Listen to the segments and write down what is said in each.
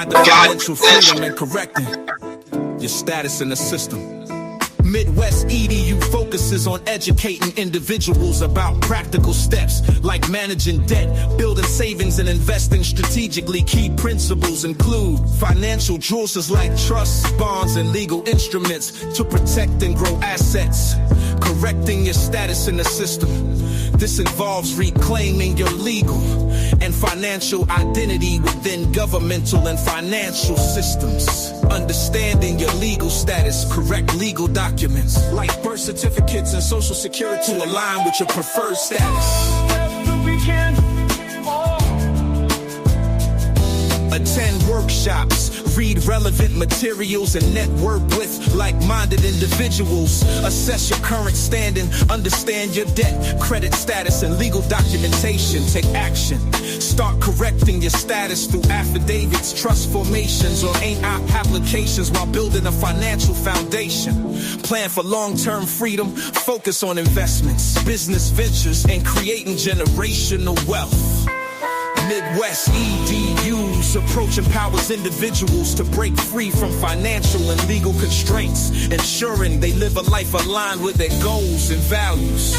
guide to financial freedom and correcting your status in the system. Midwest EDU focuses on educating individuals about practical steps like managing debt, building savings, and investing strategically. Key principles include financial jewels like trusts, bonds, and legal instruments to protect and grow assets, correcting your status in the system. This involves reclaiming your legal and financial identity within governmental and financial systems. Understanding your legal status, correct legal documents like birth certificates and social security to align with your preferred status. Attend workshops, read relevant materials, and network with like-minded individuals. Assess your current standing, understand your debt, credit status, and legal documentation. Take action. Start correcting your status through affidavits, trust formations, or AIP applications while building a financial foundation. Plan for long-term freedom, focus on investments, business ventures, and creating generational wealth. Midwest EDU's approach empowers individuals to break free from financial and legal constraints, ensuring they live a life aligned with their goals and values.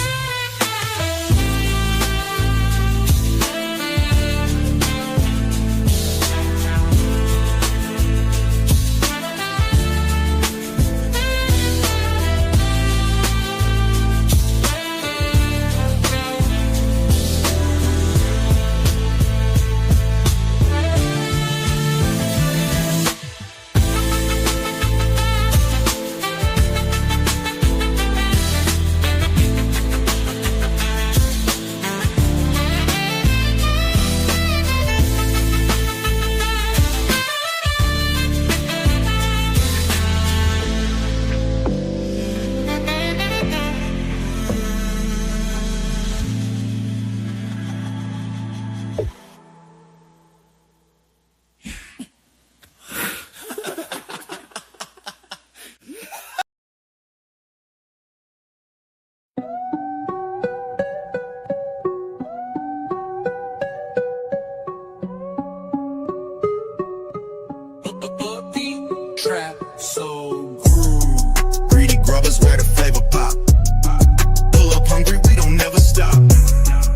Trap so groove. Greedy grubbers where the flavor pop. Pull up hungry, we don't never stop.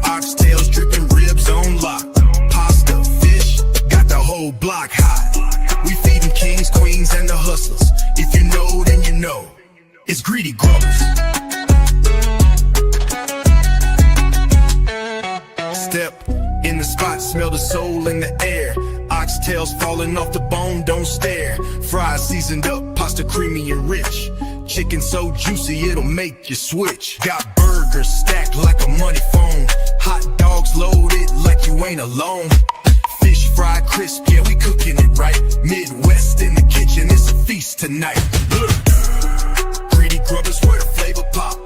Oxtails dripping, ribs on lock. Pasta, fish, got the whole block hot. We feeding kings, queens, and the hustlers. If you know, then you know. It's Greedy Grubbers. Step in the spot, smell the soul in the air. Oxtails falling off the bone, don't stare. Fries seasoned up, pasta creamy and rich. Chicken so juicy, it'll make you switch. Got burgers stacked like a money phone. Hot dogs loaded like you ain't alone. Fish fried crisp, yeah, we cooking it right. Midwest in the kitchen, it's a feast tonight. Greedy Grubbers where the flavor pop.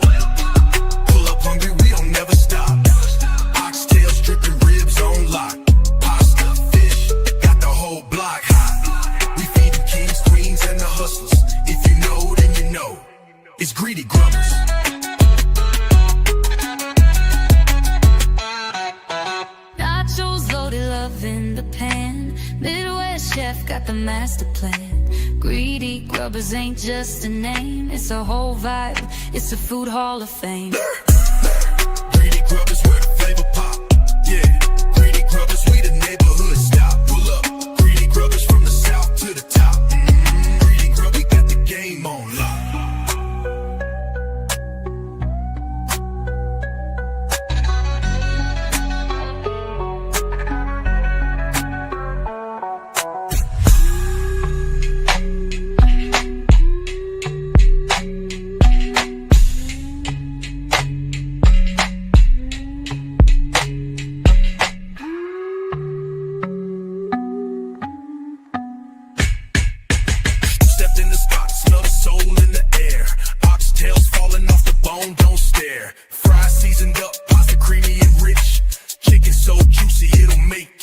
Pull up hungry, we don't never stop. Oxtails dripping, ribs on lock. Block hot. We feed the kings, queens, and the hustlers. If you know, then you know. It's Greedy Grubbers. Nachos loaded, love in the pan. Midwest chef got the master plan. Greedy Grubbers ain't just a name, it's a whole vibe. It's a food hall of fame. Greedy Grubbers where the flavor pop. Yeah, Greedy Grubbers, we the neighborhood stop. Pull up. Grubbers from the south to the top. Greedy Grub, we got the game on lock.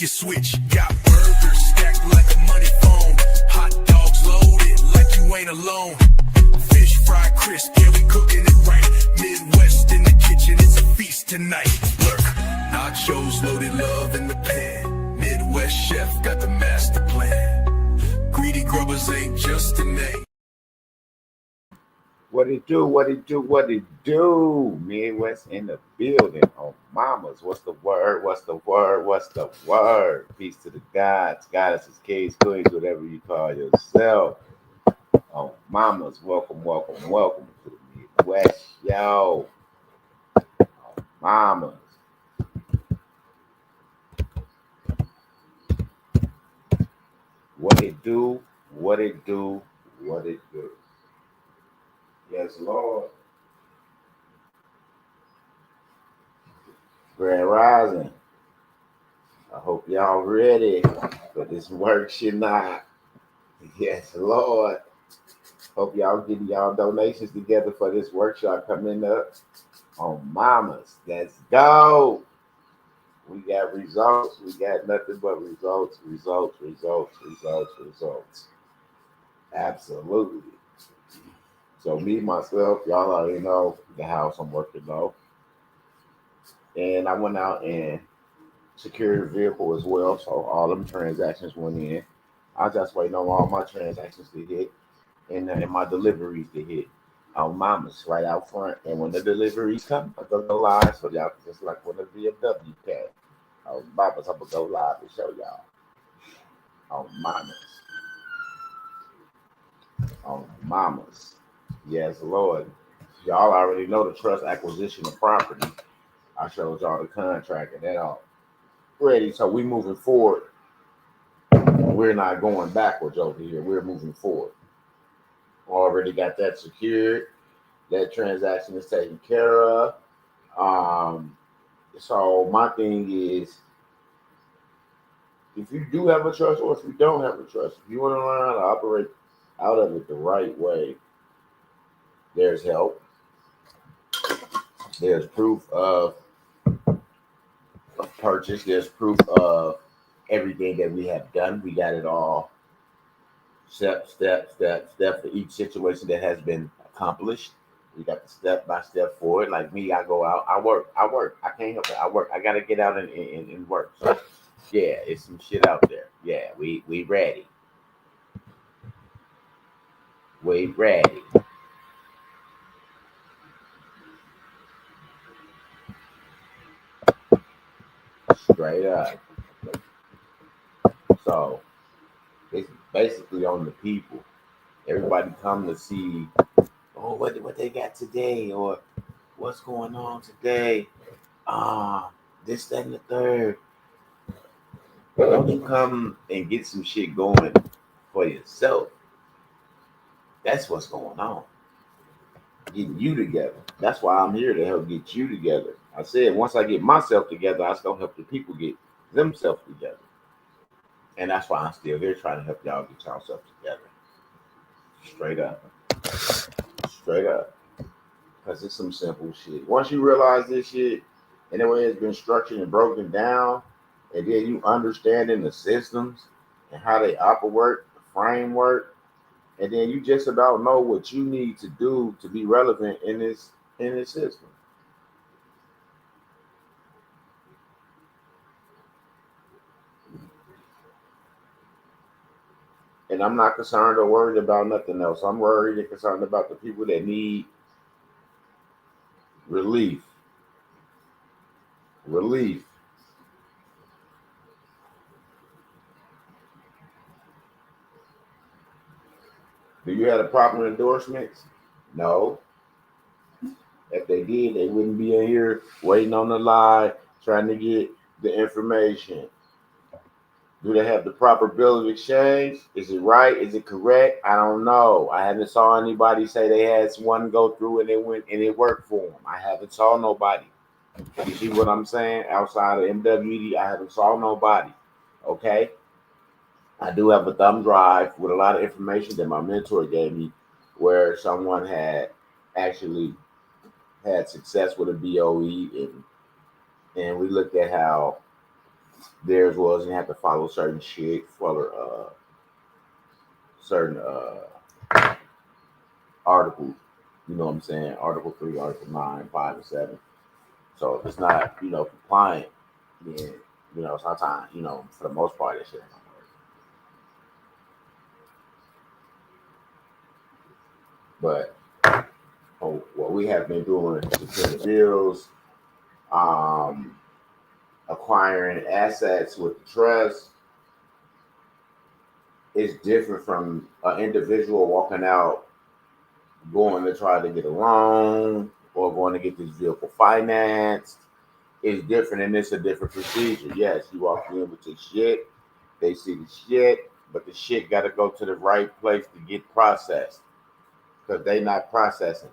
Switch, got burgers stacked like a money phone. Hot dogs loaded like you ain't alone. Fish fried crisp, yeah, we cooking it right. Midwest in the kitchen, it's a feast tonight. Lurk, nachos loaded, love in the pan. Midwest chef got the master plan. Greedy grubbers ain't just a name. What it do? What it do? What it do? Midwest in the building. Oh, mamas. What's the word? What's the word? What's the word? Peace to the gods, goddesses, kings, queens, whatever you call yourself. Oh, mamas. Welcome, welcome, welcome to the Midwest, yo. Oh, mamas. What it do? What it do? What it do? Yes, Lord. Grand Rising. I hope y'all ready for this work shit not. Yes, Lord. Hope y'all getting y'all donations together for this workshop coming up on Mamas. Let's go. We got results. We got nothing but results, results, results, results, results. Absolutely. So me, myself, y'all already know the house I'm working on. And I went out and secured a vehicle as well. So all them transactions went in. I just waiting on all my transactions to hit and my deliveries to hit. On Mamas right out front. And when the deliveries come, I'm gonna go live so y'all can just like when the BMW came. On Mamas, I'm gonna go live and show y'all. On Mamas. On Mamas. Yes, Lord. Y'all already know the trust acquisition of property. I showed y'all the contract and that all ready. So we moving forward. We're not going backwards over here. We're moving forward. Already got that secured. That transaction is taken care of. So my thing is, if you do have a trust or if you don't have a trust, if you want to learn how to operate out of it the right way, there's help. There's proof of purchase. There's proof of everything that we have done. We got it all step for each situation that has been accomplished. We got the step by step forward. Like me, I go out, I work. I can't help it. I work. I gotta get out and work. So yeah, it's some shit out there. Yeah, we ready. We ready. Straight up. So it's basically on the people. Everybody come to see, oh, what they got today, or what's going on today. This, that, and the third. Don't you come and get some shit going for yourself? That's what's going on. Getting you together. That's why I'm here to help get you together. I said once I get myself together, I still help the people get themselves together. And that's why I'm still here trying to help y'all get yourself together. Straight up. Straight up. Because it's some simple shit. Once you realize this shit, and the way it's been structured and broken down, and then you understanding the systems and how they operate, the framework, and then you just about know what you need to do to be relevant in this system. And I'm not concerned or worried about nothing else. I'm worried and concerned about the people that need relief. Relief. Do you have the proper endorsements? No. If they did, they wouldn't be in here waiting on the line, trying to get the information. Do they have the proper bill of exchange? Is it right? Is it correct? I don't know. I haven't saw anybody say they had one go through and it went and it worked for them. I haven't saw nobody. You see what I'm saying? Outside of MWD, I haven't saw nobody. Okay. I do have a thumb drive with a lot of information that my mentor gave me, where someone had actually had success with a BOE, and we looked at how theirs was, and have to follow certain shit, follow certain articles. You know what I'm saying? Article 3, Article 9, 5, and 7. So if it's not, compliant, then sometimes, for the most part, that shit ain't gonna work. But what we have been doing, securing bills, acquiring assets with the trust, is different from an individual walking out, going to try to get a loan or going to get this vehicle financed. It's different, and it's a different procedure. Yes, you walk in with your shit, they see the shit, but the shit got to go to the right place to get processed because they not processing.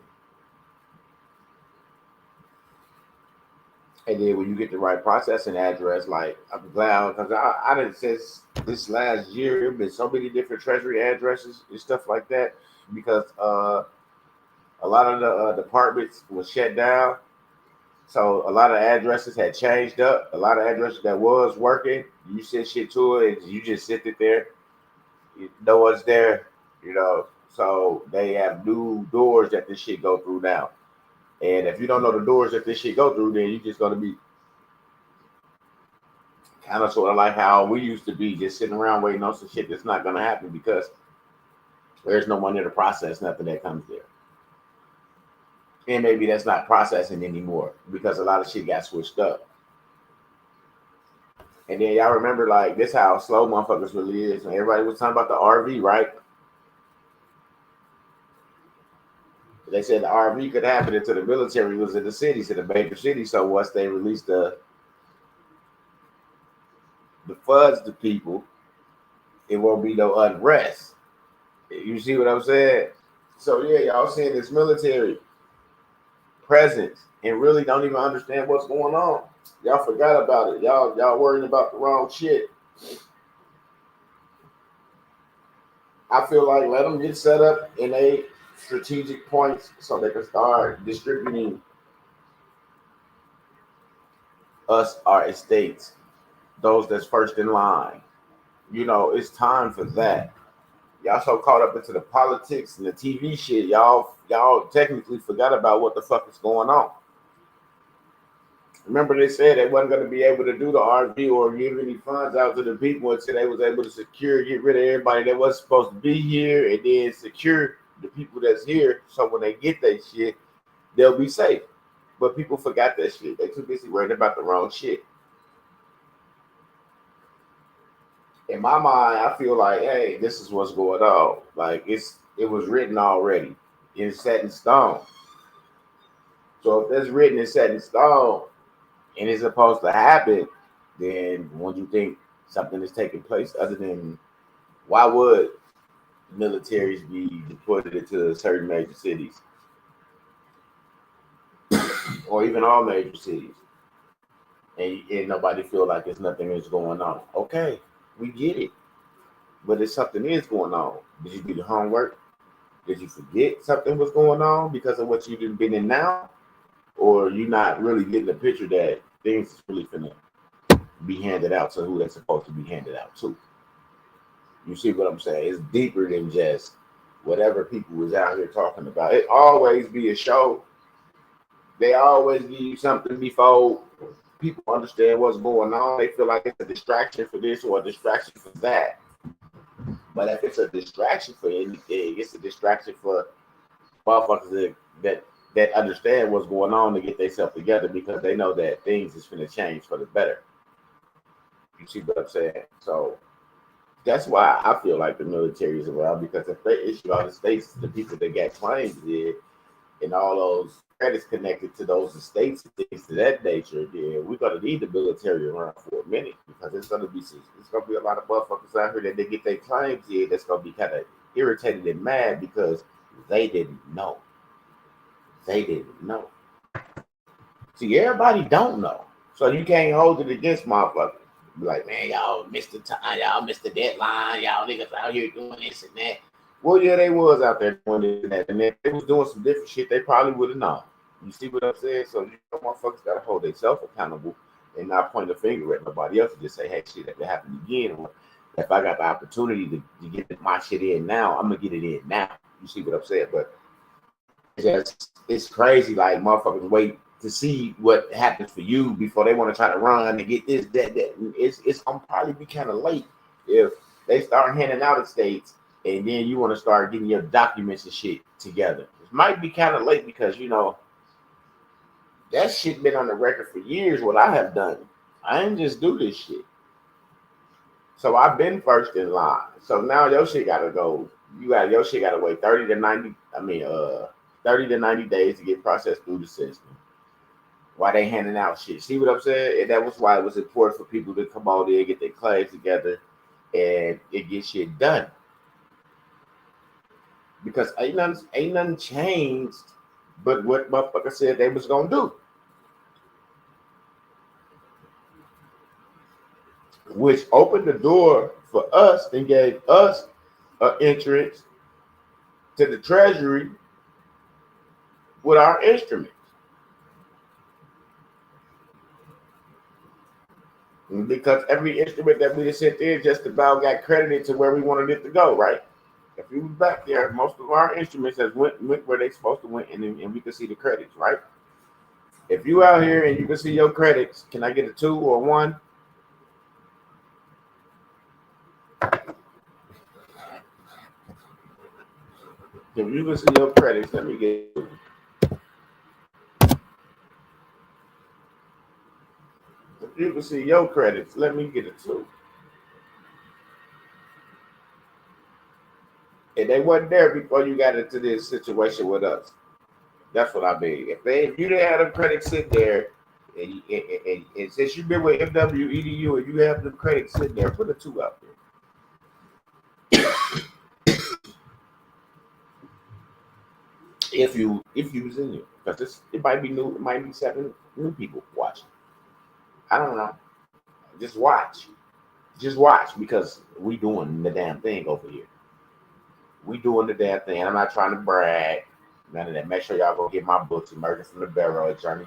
And then when you get the right processing address, like I'm glad because I didn't since this last year, there have been so many different treasury addresses and stuff like that because a lot of the departments was shut down. So a lot of addresses had changed up. A lot of addresses that was working, you send shit to it and you just sit it there. No one's there, you know. So they have new doors that this shit go through now. And if you don't know the doors that this shit go through, then you're just gonna be kind of sort of like how we used to be, just sitting around waiting on some shit that's not gonna happen because there's no one there to process nothing that comes there. And maybe that's not processing anymore because a lot of shit got switched up. And then y'all remember like this how slow motherfuckers really is. And everybody was talking about the RV, right? They said the RV could happen until the military was in the cities, in the major cities. So once they released the funds to people, it won't be no unrest. You see what I'm saying? So yeah, y'all seeing this military presence and really don't even understand what's going on. Y'all forgot about it. Y'all worrying about the wrong shit. I feel like let them get set up in a strategic points so they can start distributing us our estates, those that's first in line. You know, it's time for that. Y'all so caught up into the politics and the TV shit, y'all technically forgot about what the fuck is going on. Remember they said they wasn't going to be able to do the RV or give any funds out to the people until they was able to secure, get rid of everybody that wasn't supposed to be here and then secure the people that's here so when they get that shit, they'll be safe. But people forgot that shit. They too busy worrying about the wrong shit. In my mind, I feel like, hey, this is what's going on. Like it was written already. It's set in stone. So if it's written and set in stone and it's supposed to happen, then won't you think something is taking place other than why would militaries be deployed into certain major cities? Or even all major cities. And nobody feel like there's nothing is going on. Okay. We get it, but if something is going on, did you do the homework? Did you forget something was going on because of what you've been in now? Or you not really getting the picture that things is really finna be handed out to who they're supposed to be handed out to? You see what I'm saying? It's deeper than just whatever people was out here talking about. It always be a show. They always give you something before people understand what's going on. They feel like it's a distraction for this or a distraction for that. But if it's a distraction for anything, it's a distraction for motherfuckers that understand what's going on to get themselves together because they know that things is going to change for the better. You see what I'm saying? So that's why I feel like the military is around, because if they issue all the states, the people that got claims did, and all those credits connected to those estates and things to that nature, then we're gonna need the military around for a minute because it's gonna be a lot of motherfuckers out here that they get their claims in that's gonna be kind of irritated and mad because they didn't know. They didn't know. See, everybody don't know, so you can't hold it against motherfuckers. Be like, man, y'all missed the time, y'all missed the deadline, y'all niggas out here doing this and that. Well, yeah, they was out there doing this and that, and if they was doing some different shit, they probably would have known. You see what I'm saying? So you know, motherfuckers gotta hold themselves accountable and not point a finger at nobody else and just say, hey, shit, if it happened again, or if I got the opportunity to get my shit in now, I'm gonna get it in now. You see what I'm saying? But it's crazy, like motherfuckers wait to see what happens for you before they want to try to run and get this, that. It's gonna probably be kind of late if they start handing out estates and then you want to start getting your documents and shit together. It might be kind of late because that shit been on the record for years. What I have done, I ain't just do this shit. So I've been first in line. So now your shit gotta go. Your shit gotta wait 30 to 90 days to get processed through the system. Why they handing out shit? See what I'm saying? And that was why it was important for people to come out there, get their claims together, and it get shit done. Because ain't nothing changed but what motherfucker said they was gonna do. Which opened the door for us and gave us an entrance to the treasury with our instruments. Because every instrument that we sent in just about got credited to where we wanted it to go, right? If you was back there, most of our instruments has went where they supposed to went, and we can see the credits, right? If you out here and you can see your credits, can I get a 2 or 1? If you can see your credits, let me get 2. If you can see your credits, let me get a 2. And they wasn't there before you got into this situation with us. That's what I mean. If you didn't have them credits sitting there, and since you've been with MWEDU and you have them credits sitting there, put a 2 out there. If you was in there, because it might be new, it might be 7 new people watching. I don't know. Just watch because we doing the damn thing over here. We doing the damn thing. I'm not trying to brag. None of that. Make sure y'all go get my books, Emerging from the Barrel, Journey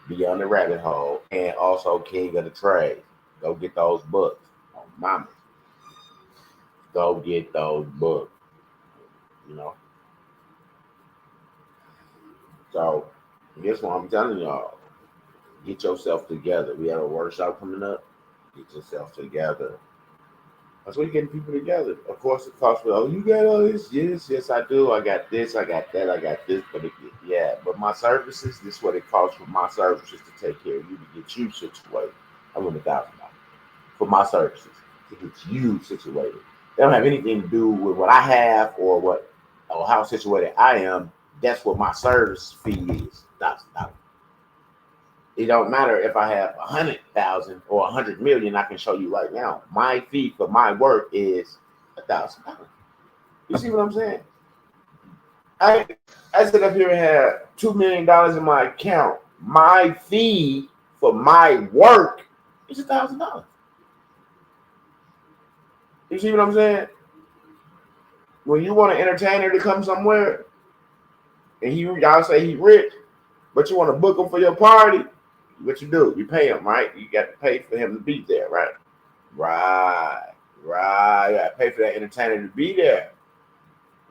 Beyond the Rabbit Hole, and also King of the Trade. Go get those books. Oh, mama. Go get those books. So, guess what I'm telling y'all? Get yourself together. We have a workshop coming up. Get yourself together. That's what getting people together. Of course, it costs me. You got all this? Yes, I do. I got this. I got that. I got this. But my services. This is what it costs for my services to take care of you, to get you situated. I want $1,000 for my services to get you situated. They don't have anything to do with what I have or how situated I am. That's what my service fee is. $1,000. It don't matter if I have 100,000 or 100 million. I can show you right now. My fee for my work is $1,000. You see what I'm saying? I sit up here and have $2 million in my account. My fee for my work is $1,000. You see what I'm saying? When you want an entertainer to come somewhere, and y'all say he rich, but you want to book him for your party, what you do? You pay him, right? You got to pay for him to be there, right? Right. You got to pay for that entertainer to be there.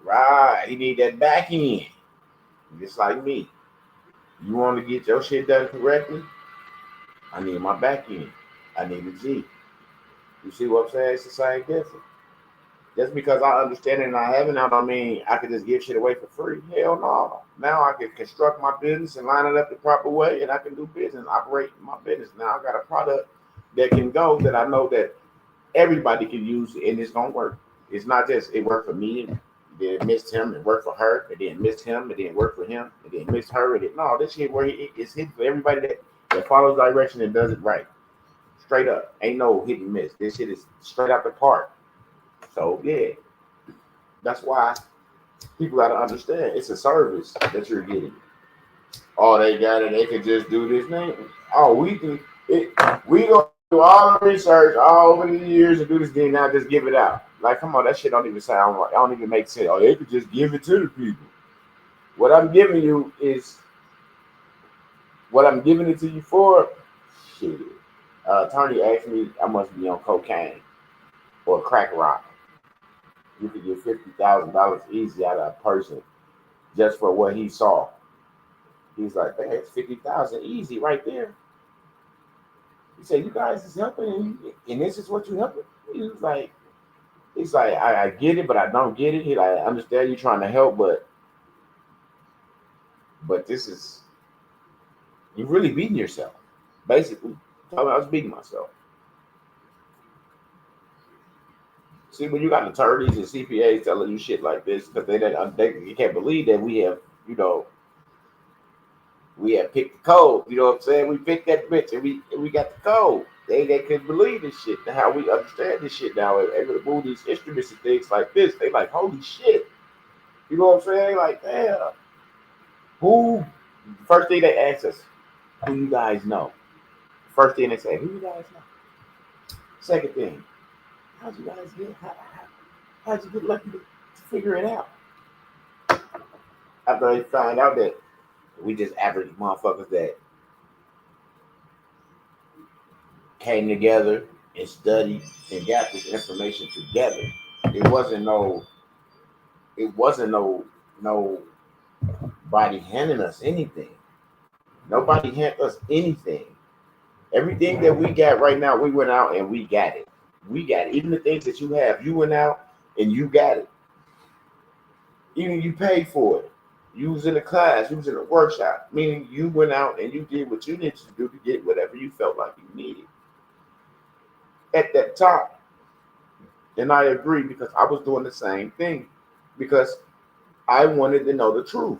Right. He need that back end. Just like me. You want to get your shit done correctly? I need my back end. I need a G. You see what I'm saying? It's the same difference. Just because I understand it and I haven't, I don't mean I can just give shit away for free. Hell no. Now I can construct my business and line it up the proper way, and I can do business, operate my business. Now I got a product that can go that I know that everybody can use, and it's gonna work. It's not just it worked for me, and then it missed him, it worked for her, it didn't miss him, it didn't work for him, it didn't miss her. No, this shit where it's hit for everybody that follows direction and does it right. Straight up. Ain't no hit and miss. This shit is straight out the park. So yeah, that's why people got to understand it's a service that you're getting. Oh, they got it. They can just do this thing. Oh, we do it. We go do all the research all over the years and do this thing. Now just give it out. Like, come on, that shit don't even sound right. I don't even make sense. Oh, they could just give it to the people. What I'm giving you is what I'm giving it to you for. Shit. Attorney asked me I must be on cocaine or crack rock. You could get $50,000 easy out of a person just for what he saw. He's like, man, it's $50,000 easy right there. He said, you guys is helping, and this is what you helping. He was like, He's like, I get it, but I don't get it. He like, I understand you trying to help, but this is you're really beating yourself. Basically, I was beating myself. See, when you got attorneys and CPAs telling you shit like this, because you can't believe that we have, we have picked the code. You know what I'm saying? We picked that bitch and we got the code. They couldn't believe this shit. How we understand this shit now. Able to move these instruments and things like this. They like, holy shit. You know what I'm saying? Like, damn. Who? First thing they ask us, who you guys know? First thing they say, who you guys know? Second thing, how'd you guys how'd you get lucky to figure it out? After they find out that we just average motherfuckers that came together and studied and got this information together. It wasn't nobody handing us anything. Nobody handed us anything. Everything that we got right now, we went out and we got it. We got it. Even the things that you have, you went out and you got it. Even you paid for it. You was in a class, you was in a workshop, meaning you went out and you did what you needed to do to get whatever you felt like you needed at that time. And I agree, because I was doing the same thing, because I wanted to know the truth.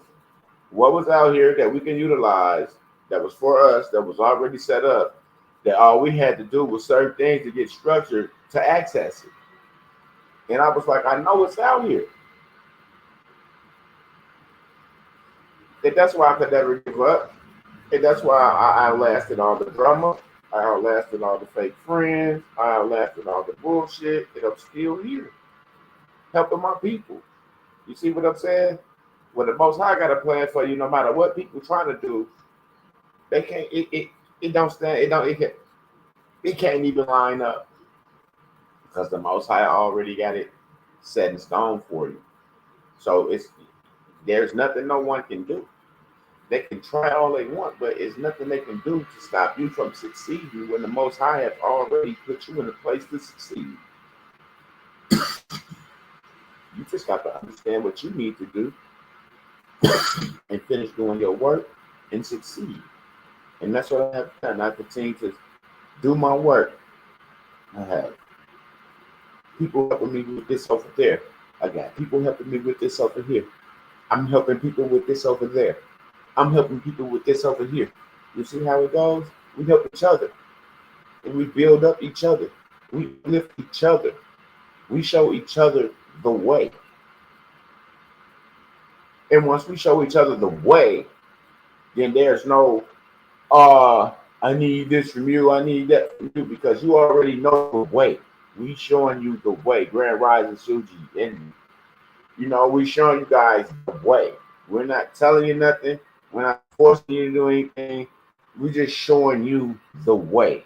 What was out here that we can utilize, that was for us, that was already set up, that all we had to do was certain things to get structured to access it. And I was like, I know it's out here. And that's why I could never give up. And that's why I outlasted all the drama. I outlasted all the fake friends. I outlasted all the bullshit. And I'm still here, helping my people. You see what I'm saying? When the Most High got a plan for you, no matter what people trying to do, they can't. It don't stand. It can't even line up, because the Most High already got it set in stone for you. So there's nothing no one can do. They can try all they want, but it's nothing they can do to stop you from succeeding when the Most High has already put you in a place to succeed. You just got to understand what you need to do and finish doing your work and succeed. And that's what I have done. I continue to do my work. I have people helping me with this over there. I got people helping me with this over here. I'm helping people with this over there. I'm helping people with this over here. You see how it goes? We help each other. And we build up each other. We lift each other. We show each other the way. And once we show each other the way, then there's no, I need this from you, I need that from you, because you already know the way. We showing you the way. Grand Rising Suji. And, we showing you guys the way. We're not telling you nothing. We're not forcing you to do anything. We're just showing you the way.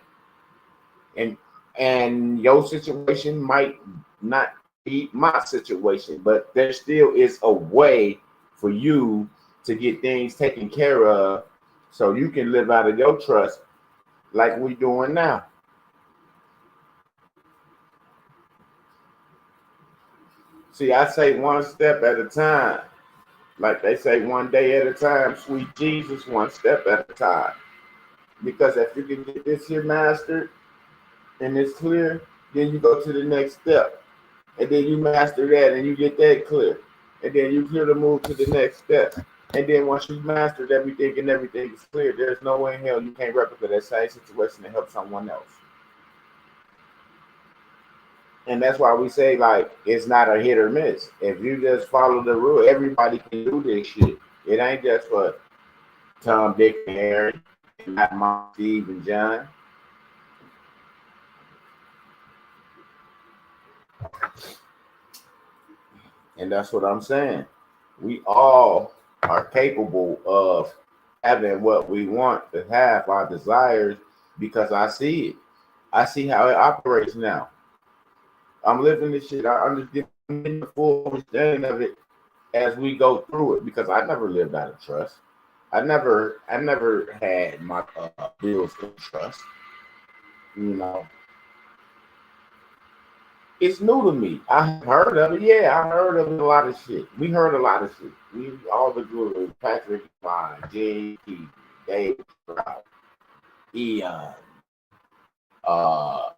And your situation might not be my situation, but there still is a way for you to get things taken care of so you can live out of your trust like we're doing now. See, I say one step at a time. Like they say, one day at a time, sweet Jesus, one step at a time. Because if you can get this here mastered and it's clear, then you go to the next step. And then you master that and you get that clear. And then you clear to move to the next step. And then once you mastered everything and everything is clear, there's no way in hell you can't replicate that same situation to help someone else. And that's why we say, like, it's not a hit or miss. If you just follow the rule, everybody can do this shit. It ain't just for Tom, Dick, and Harry, and not Mom, Steve, and John. And that's what I'm saying. We all are capable of having what we want to have, our desires, because I see it. I see how it operates now. I'm living this shit. I understand the full understanding of it as we go through it, because I never lived out of trust. I never had my bills in trust. It's new to me. I heard of it. Yeah, I heard of it, a lot of shit. We heard a lot of shit. We all the good Patrick Fine, J.T., Dave Stroud, Eon, uh,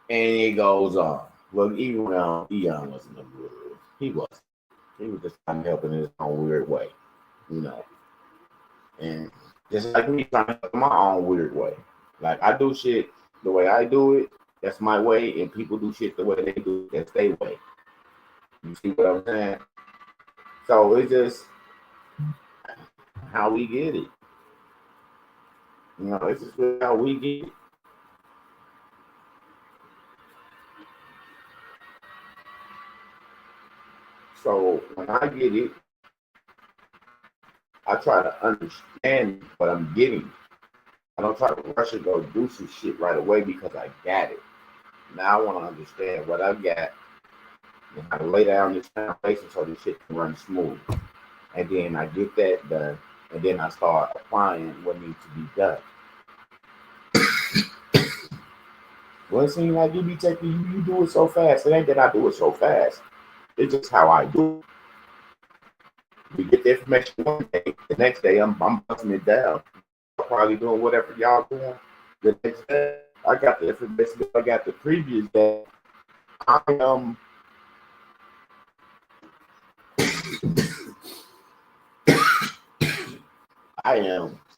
and it goes on. Well, even when Eon wasn't a good, he was. He was just trying to help in his own weird way, you know. And just like me trying to help in my own weird way. Like I do shit the way I do it, that's my way, and people do shit the way they do it, that's their way. You see what I'm saying? So it's just how we get it. You know, it's just how we get it. So when I get it, I try to understand what I'm getting. I don't try to rush and go do some shit right away because I got it. Now I want to understand what I got and how to lay down this foundation so this shit can run smooth. And then I get that done, and then I start applying what needs to be done. Well, it seems like you be taking, you do it so fast. It ain't that I do it so fast. It's just how I do it. We get the information one day, the next day I'm busting it down. I'm probably doing whatever y'all doing. The next day, I got the information I got the previous day. I am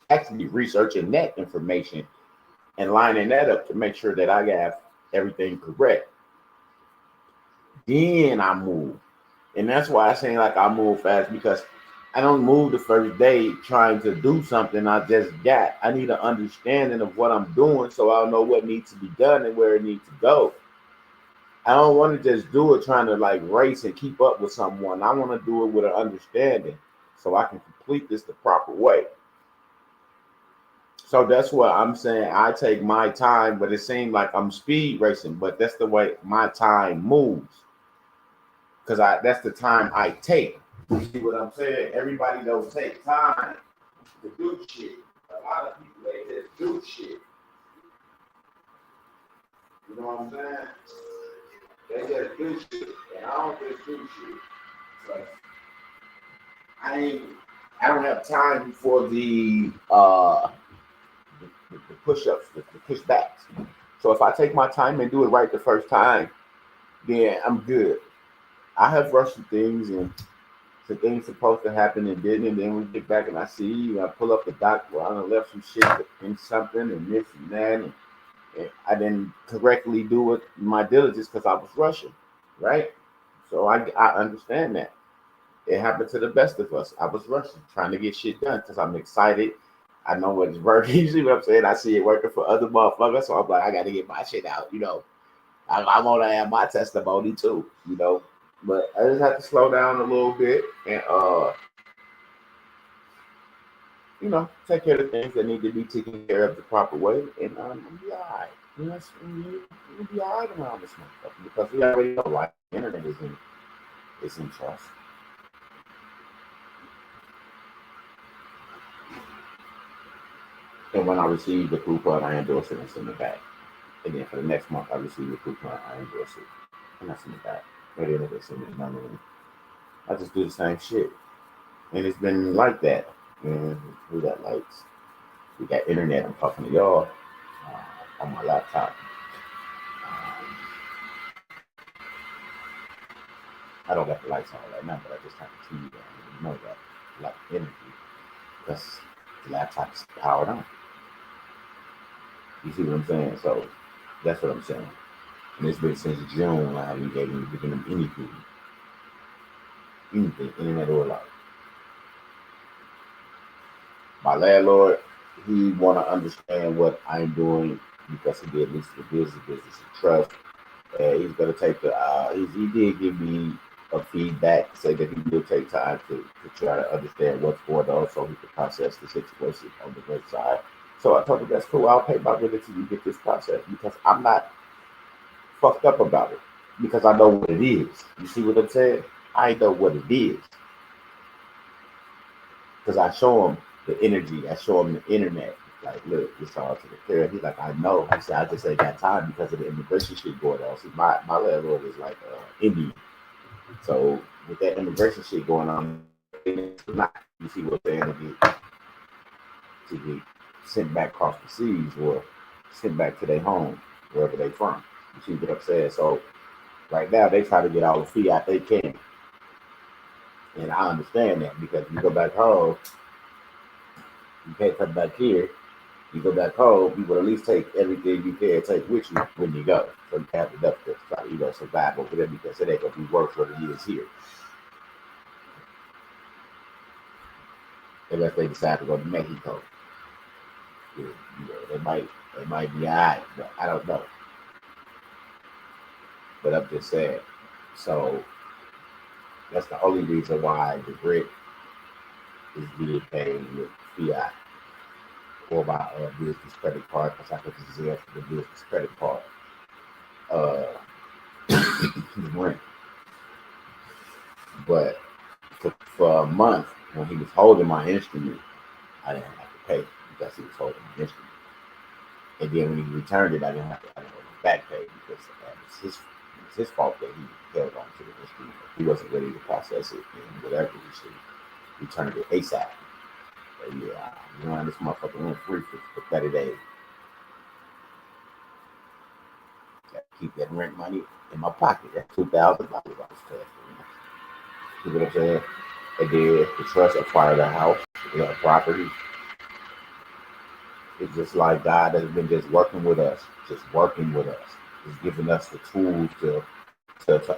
actually researching that information and lining that up to make sure that I got everything correct. Then I move. And that's why I say like I move fast, because I don't move the first day trying to do something I just got. I need an understanding of what I'm doing so I'll know what needs to be done and where it needs to go. I don't want to just do it trying to like race and keep up with someone. I want to do it with an understanding so I can complete this the proper way. So that's what I'm saying. I take my time, but it seems like I'm speed racing, but that's the way my time moves. Because that's the time I take. You see what I'm saying? Everybody don't take time to do shit. A lot of people, they just do shit. You know what I'm saying? They just do shit. And I don't just do shit. So I don't have time for the push-ups, the push-backs. So if I take my time and do it right the first time, then I'm good. I have rushed things and the things supposed to happen and didn't, and then we get back and I see you. I pull up the doc where I done left some shit in something and this and that, and I didn't correctly do it my diligence because I was rushing, right? So I understand that. It happened to the best of us. I was rushing, trying to get shit done because I'm excited. I know what it's working. You see what I'm saying? I see it working for other motherfuckers, so I'm like, I got to get my shit out, you know. I want to have my testimony too, you know. But I just have to slow down a little bit and, you know, take care of the things that need to be taken care of the proper way, and I'll be all right. You know, we'll be all right around this motherfucker because we already know, like, the internet is in trust. And when I receive the coupon, I endorse it and send it back. And then for the next month, I receive the coupon, I endorse it and I send it back. I just do the same shit, and it's been like that. And we got lights, we got internet. I'm talking to y'all on my laptop. I don't got the lights on right now, but I just have the TV on. You know that, like energy, because the laptop is powered on. You see what I'm saying? So that's what I'm saying. And it's been since June I haven't given them anything, internet or life. My landlord, he want to understand what I'm doing because he did listen to business and trust. He's gonna take the. He did give me a feedback, say that he will take time to try to understand what's going on so he can process the situation on the good side. So I told him that's cool. I'll pay my rent until you get this process because I'm not fucked up about it because I know what it is. You see what I'm saying? I know what it is because I show them the energy. I show them the internet. Like, look, it's all to the fair. He's like, I know. He said, I just ain't got time because of the immigration shit going on. See, my landlord is like Indian. So with that immigration shit going on, it's not, you see what I'm saying, to get sent back across the seas or sent back to their home, wherever they from. You see what I'm saying? So right now they try to get all the fiat they can. And I understand that because you go back home, you can't come back here. You go back home, you would at least take everything you can take with you when you go. So you have enough to try to, survive over there because it ain't gonna be worth what it is here. Unless they decide to go to Mexico. It might be alright, but I don't know. But I'm just saying. So that's the only reason why the rent is being paid with fiat or my business credit card, because I could just use for the business credit card. Rent. But for a month, when he was holding my instrument, I didn't have to pay because he was holding my instrument. And then when he returned it, I didn't have to back pay because it was his fault that he held on to the instrument. He wasn't ready to process it and whatever he should return it ASAP. But yeah, this motherfucker went free for 30 days. Got to keep that rent money in my pocket. That's $2,000 I was paying. See what I'm saying? And then the trust acquired a house, a property. It's just like God has been just working with us, just giving us the tools to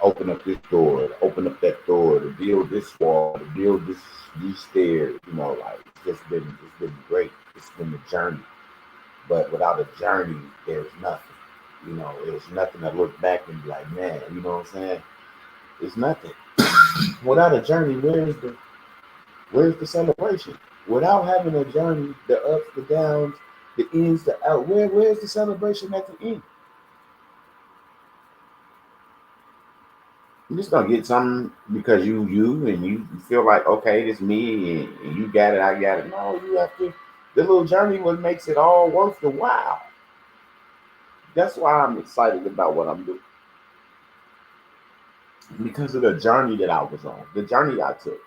open up this door, to open up that door, to build this wall, to build these stairs. It's been great. It's been a journey, but without a journey, there's nothing. There's nothing to look back and be like, man, you know what I'm saying? It's nothing. Without a journey, where's the celebration? Without having a journey, the ups, the downs, the ins, the out, where's the celebration at the end? You're just gonna get something because you and you feel like, okay, it's me and you got it, I got it. No, you have to. The little journey what makes it all worth the while. That's why I'm excited about what I'm doing. Because of the journey that I was on, the journey I took.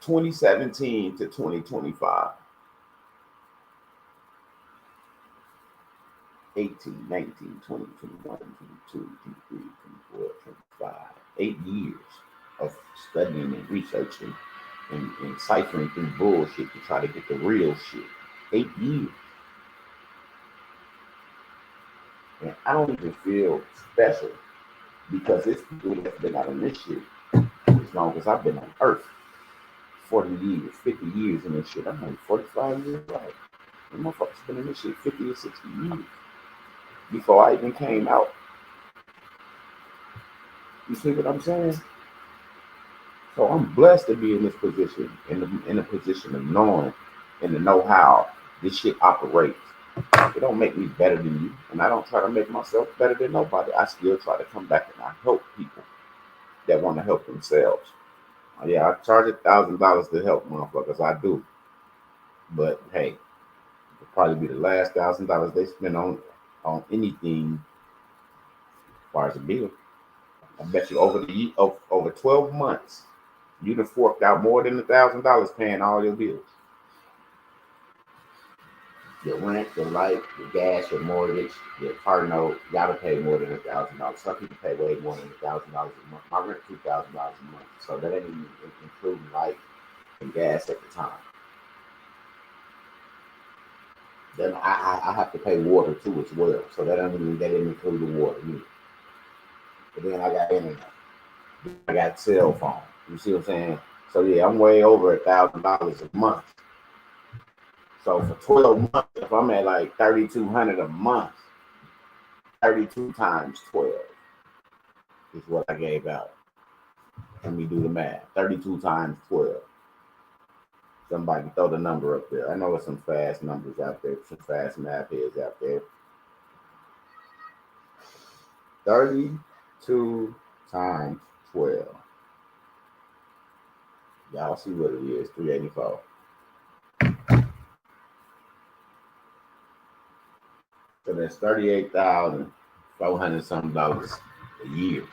2017 to 2025. 18, 19, 20, 21, 22, 23, 24, 25. 8 years of studying and researching and ciphering through bullshit to try to get the real shit. 8 years. And I don't even feel special because it's people that's been out on this shit as long as I've been on Earth. 40 years, 50 years in this shit. I'm only 45 years old. And motherfuckers been in this shit 50 or 60 years before I even came out. You see what I'm saying? So I'm blessed to be in this position, in a position of knowing and to know how this shit operates. It don't make me better than you, and I don't try to make myself better than nobody. I still try to come back and I help people that want to help themselves. Yeah, I charge $1,000 to help motherfuckers. I do, but hey, it'll probably be the last $1,000 they spend on anything as far as a bill. I bet you over 12 months, you'd have forked out more than $1,000 paying all your bills. Your rent, your light, your gas, your mortgage, your car note, you gotta pay more than $1,000. Some people pay way more than $1,000 a month. My rent $2,000 a month, so that ain't even including light and gas at the time. Then I have to pay water too as well, so that didn't include the water either. But then I got internet, I got cell phone. You see what I'm saying? So yeah, I'm way over $1,000 a month. So for 12 months, if I'm at like $3,200 a month, 32 times 12 is what I gave out. Let me do the math. 32 times 12. Somebody throw the number up there. I know there's some fast numbers out there, some fast math heads out there. 32 times 12. Y'all see what it is, 384. So that's $38,400 something a year.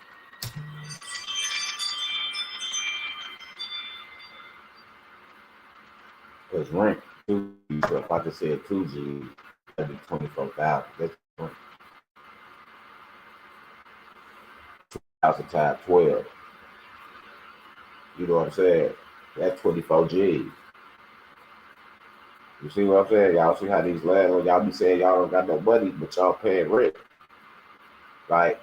Because rent 2G, so if I could say a 2G, that'd be 24,000. That's 20,000 times 12. You know what I'm saying? That's 24 G's. You see what I'm saying? Y'all see how these landlords, y'all be saying y'all don't got no money, but y'all paying rent. Like,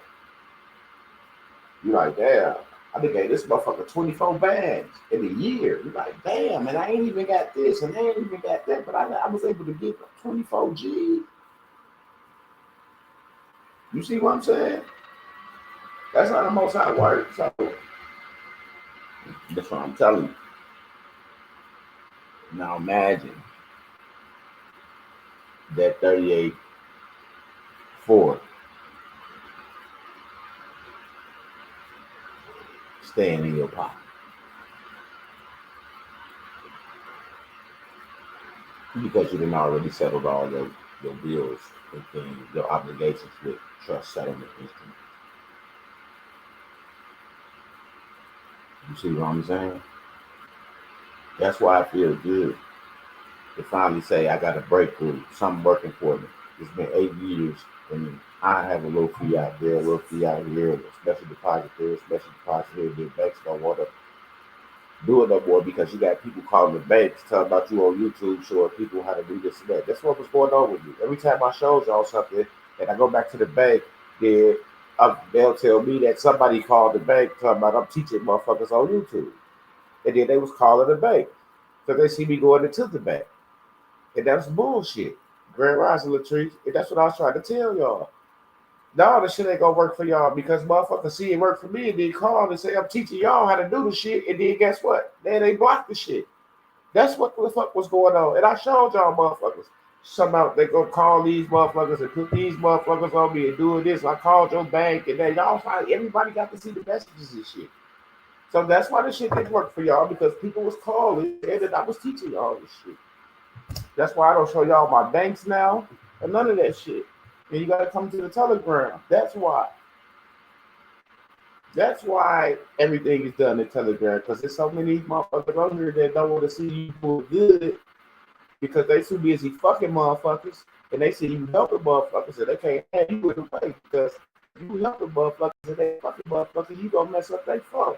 you like, damn, I think gave this motherfucker 24 bags in a year. You like, damn, and I ain't even got this, and I ain't even got that, but I was able to get 24 G's. You see what I'm saying? That's how the Most High works. So that's what I'm telling you. Now imagine that 38.4 staying in your pocket. Because you done already settled all your bills and things, your obligations with trust settlement instruments. You see what I'm saying? That's why I feel good to finally say I got a breakthrough, something working for me. It's been 8 years and I have a little fee out there, a little fee out here, a special deposit there, special deposit here. The banks don't want to do it no more because you got people calling the banks, talking about you on YouTube, showing people how to do this and that. That's what was going on with me. Every time I showed y'all something and I go back to the bank, they'll tell me that somebody called the bank talking about I'm teaching motherfuckers on YouTube. And then they was calling the bank because they see me going into the bank. And that's bullshit. Grand Rising Latrice. And that's what I was trying to tell y'all. No, this shit ain't gonna work for y'all because motherfuckers see it work for me and then call and say I'm teaching y'all how to do the shit, and then guess what? Then they block the shit. That's what the fuck was going on. And I showed y'all motherfuckers. Somehow they gonna call these motherfuckers and put these motherfuckers on me and doing this. I called your bank and then y'all find everybody got to see the messages and shit. So that's why this shit didn't work for y'all, because people was calling and then I was teaching y'all this shit. That's why I don't show y'all my banks now and none of that shit. And you gotta come to the Telegram. That's why. That's why everything is done in Telegram, because there's so many motherfuckers on here that don't want to see you do good because they too busy fucking motherfuckers, and they see you helping motherfuckers and they can't have you in the way because you helping motherfuckers and they fucking motherfuckers, you gonna mess up their phone.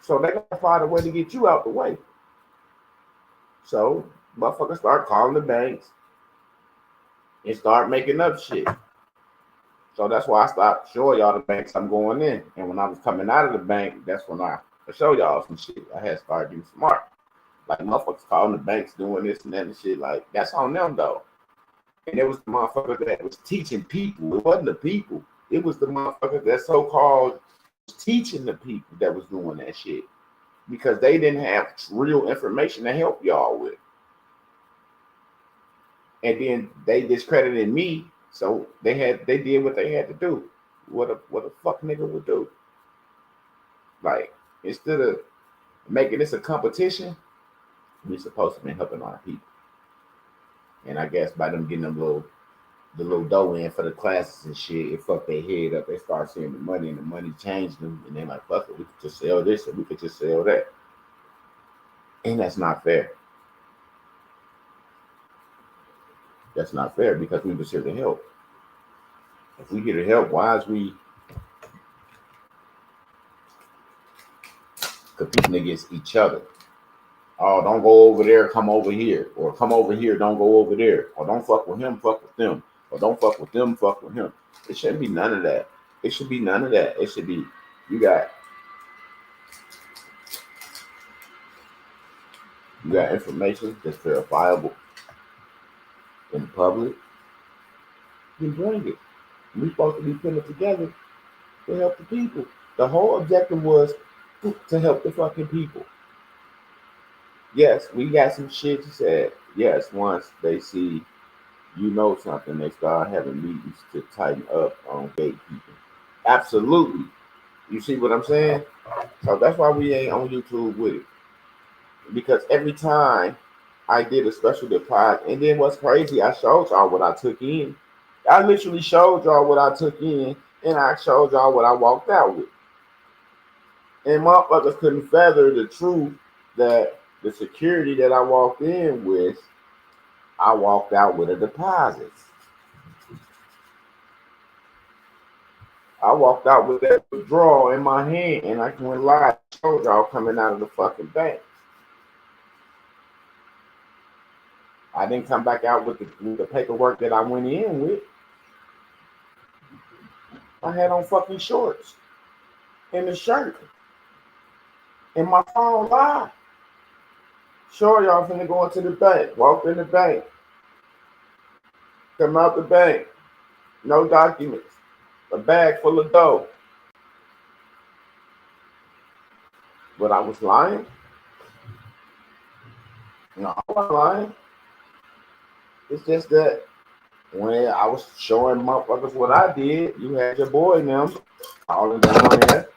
So they gotta find a way to get you out the way. So motherfuckers start calling the banks and start making up shit. So that's why I stopped showing y'all the banks I'm going in. And when I was coming out of the bank, that's when I showed y'all some shit. I had started getting smart. Like motherfuckers calling the banks doing this and that and shit. Like, that's on them though. And it was the motherfucker that was teaching people. It wasn't the people. It was the motherfucker that so-called teaching the people that was doing that shit. Because they didn't have real information to help y'all with. And then they discredited me, so they did what they had to do. What a fuck nigga would do. Like, instead of making this a competition, we supposed to be helping our people. And I guess by them getting the little dough in for the classes and shit, it fucked their head up. They start seeing the money, and the money changed them, and they're like, fuck it, we could just sell this and we could just sell that. And that's not fair. That's not fair because we was here to help. If we here to help, why is we competing against each other? Oh, don't go over there, come over here. Or come over here, don't go over there. Or don't fuck with him, fuck with them. Or don't fuck with them, fuck with him. It shouldn't be none of that. It should be none of that. It should be, you got information that's verifiable in public, then bring it. We're supposed to be putting it together to help the people. The whole objective was to help the fucking people. Yes, we got some shit to say. Yes, once they see you know something, they start having meetings to tighten up on gatekeeping. Absolutely. You see what I'm saying? So that's why we ain't on YouTube with it. Because every time I did a special deposit. And then what's crazy, I showed y'all what I took in. I literally showed y'all what I took in, and I showed y'all what I walked out with. And motherfuckers couldn't feather the truth that the security that I walked in with, I walked out with a deposit. I walked out with that withdrawal in my hand, and I went live, showed y'all coming out of the fucking bank. I didn't come back out with the paperwork that I went in with. I had on fucking shorts and a shirt and my phone live. Sure, y'all finna go into the bank. Walked in the bank. Come out the bank. No documents. A bag full of dough. But I was lying? No, I wasn't lying. It's just that when I was showing motherfuckers what I did, you had your boy now calling down there,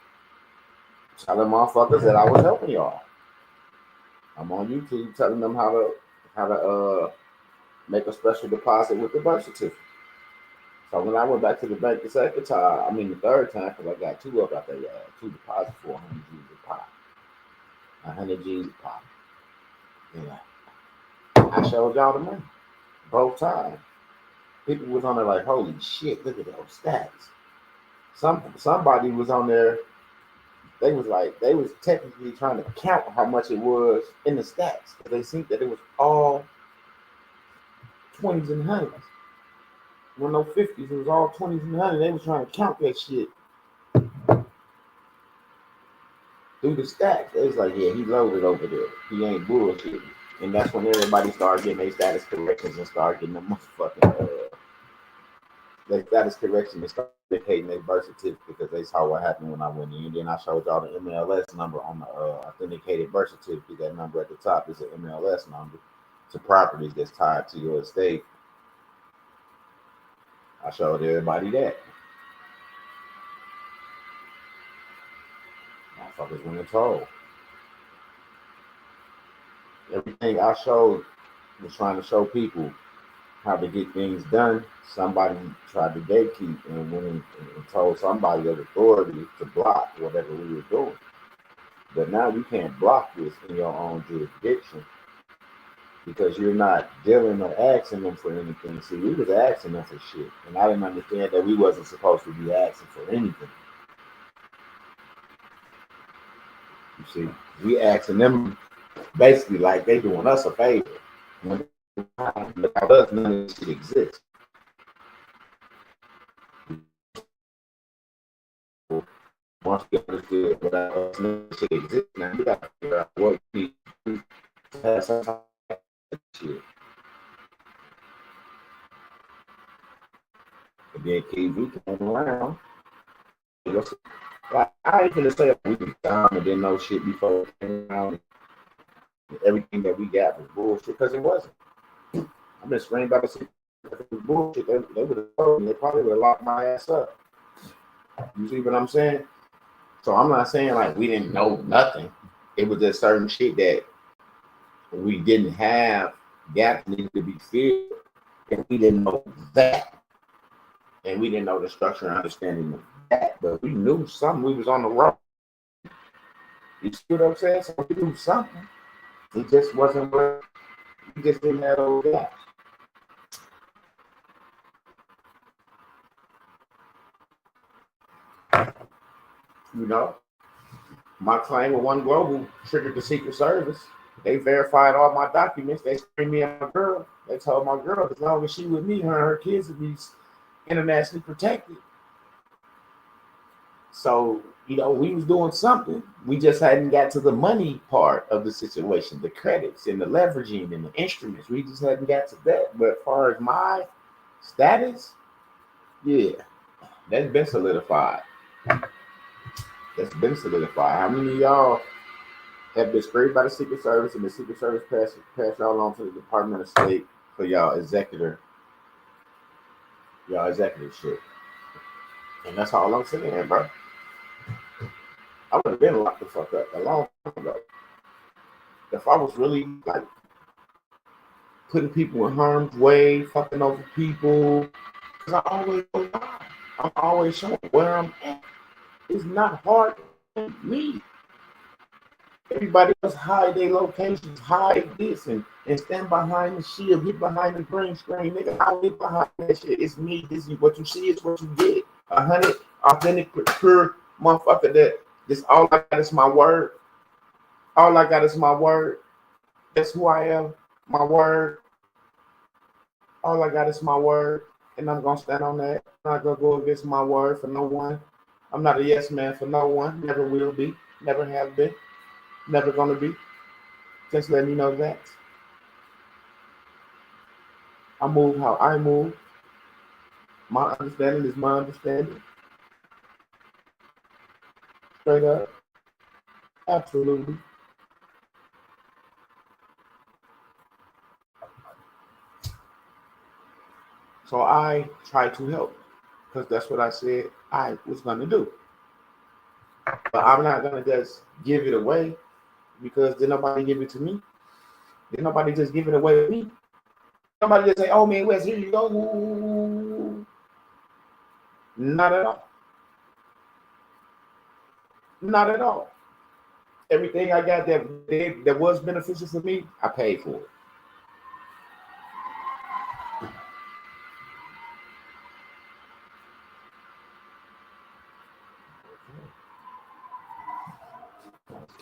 telling motherfuckers that I was helping y'all. I'm on YouTube telling them how to make a special deposit with the birth certificate. So when I went back to the bank the second time, the third time, because I got two up out there, two deposits for 100 G's a pop. 100 G's a pop. Yeah. I showed y'all the money. Both times. People was on there like, holy shit, look at those stats. Somebody was on there, they was technically trying to count how much it was in the stats. They think that it was all 20s and 100s. When no 50s, it was all 20s and 100s. They was trying to count that shit through the stats. They was like, yeah, he loaded over there. He ain't bullshitting. And that's when everybody started getting their status corrections and started getting them motherfucking their status correction and started indicating their birth certificate because they saw what happened when I went in. And then I showed y'all the MLS number on the authenticated birth certificate. That number at the top is an MLS number to properties that's tied to your estate. I showed everybody that. Motherfuckers went and told. Everything I showed was trying to show people how to get things done. Somebody tried to gatekeep and went and told somebody of authority to block whatever we were doing. But now you can't block this in your own jurisdiction because you're not dealing or asking them for anything. See, we was asking them for shit, and I didn't understand that we wasn't supposed to be asking for anything. You see, we asking them basically like they doing us a favor. Without us, none of this shit exists. Once you understand without us, none of this shit exists. Now you got to figure out what we do to have some type of shit. And then KV came around. I ain't gonna say we was down and didn't know shit before it came around. Everything that we got was bullshit because it wasn't. I've been screaming about the bullshit. They would have told me. They probably would have locked my ass up. You see what I'm saying? So I'm not saying like we didn't know nothing. It was just certain shit that we didn't have gaps needed to be filled, and we didn't know that, and we didn't know the structure and understanding of that. But we knew something. We was on the road. You see what I'm saying? So we knew something. It just wasn't where we just didn't have those gaps. You know, my claim with One Global triggered the Secret Service. They verified all my documents. They screened me and my girl. They told my girl as long as she with me, her and her kids would be internationally protected. So, you know, we was doing something. We just hadn't got to the money part of the situation, the credits and the leveraging and the instruments. We just hadn't got to that. But as far as my status, yeah, that's been solidified. That's been solidified. How many of y'all have been sprayed by the Secret Service and the Secret Service passed y'all on to the Department of State for y'all executive shit? And that's all I'm saying, bro. I would have been locked the fuck up a long time ago. If I was really like putting people in harm's way, fucking over people. Because I always go live. I'm always showing where I'm at. It's not hard to me. Everybody else hide their locations, hide this, and stand behind the shield, get behind the green screen. Nigga, I'll get behind that shit. It's me. This is what you see, is what you get. 100 authentic, pure motherfucker that this all I got is my word. All I got is my word. That's who I am. My word. All I got is my word. And I'm gonna stand on that. I'm not gonna go against my word for no one. I'm not a yes man for no one. Never will be. Never have been. Never gonna be. Just letting you know that. I move how I move. My understanding is my understanding. Straight up. Absolutely. So I try to help because that's what I said I was gonna do. But I'm not gonna just give it away because did nobody give it to me? Did nobody just give it away to me? Somebody just say, "Oh man, Wes, here you go." Not at all. Not at all. Everything I got that was beneficial for me, I paid for it.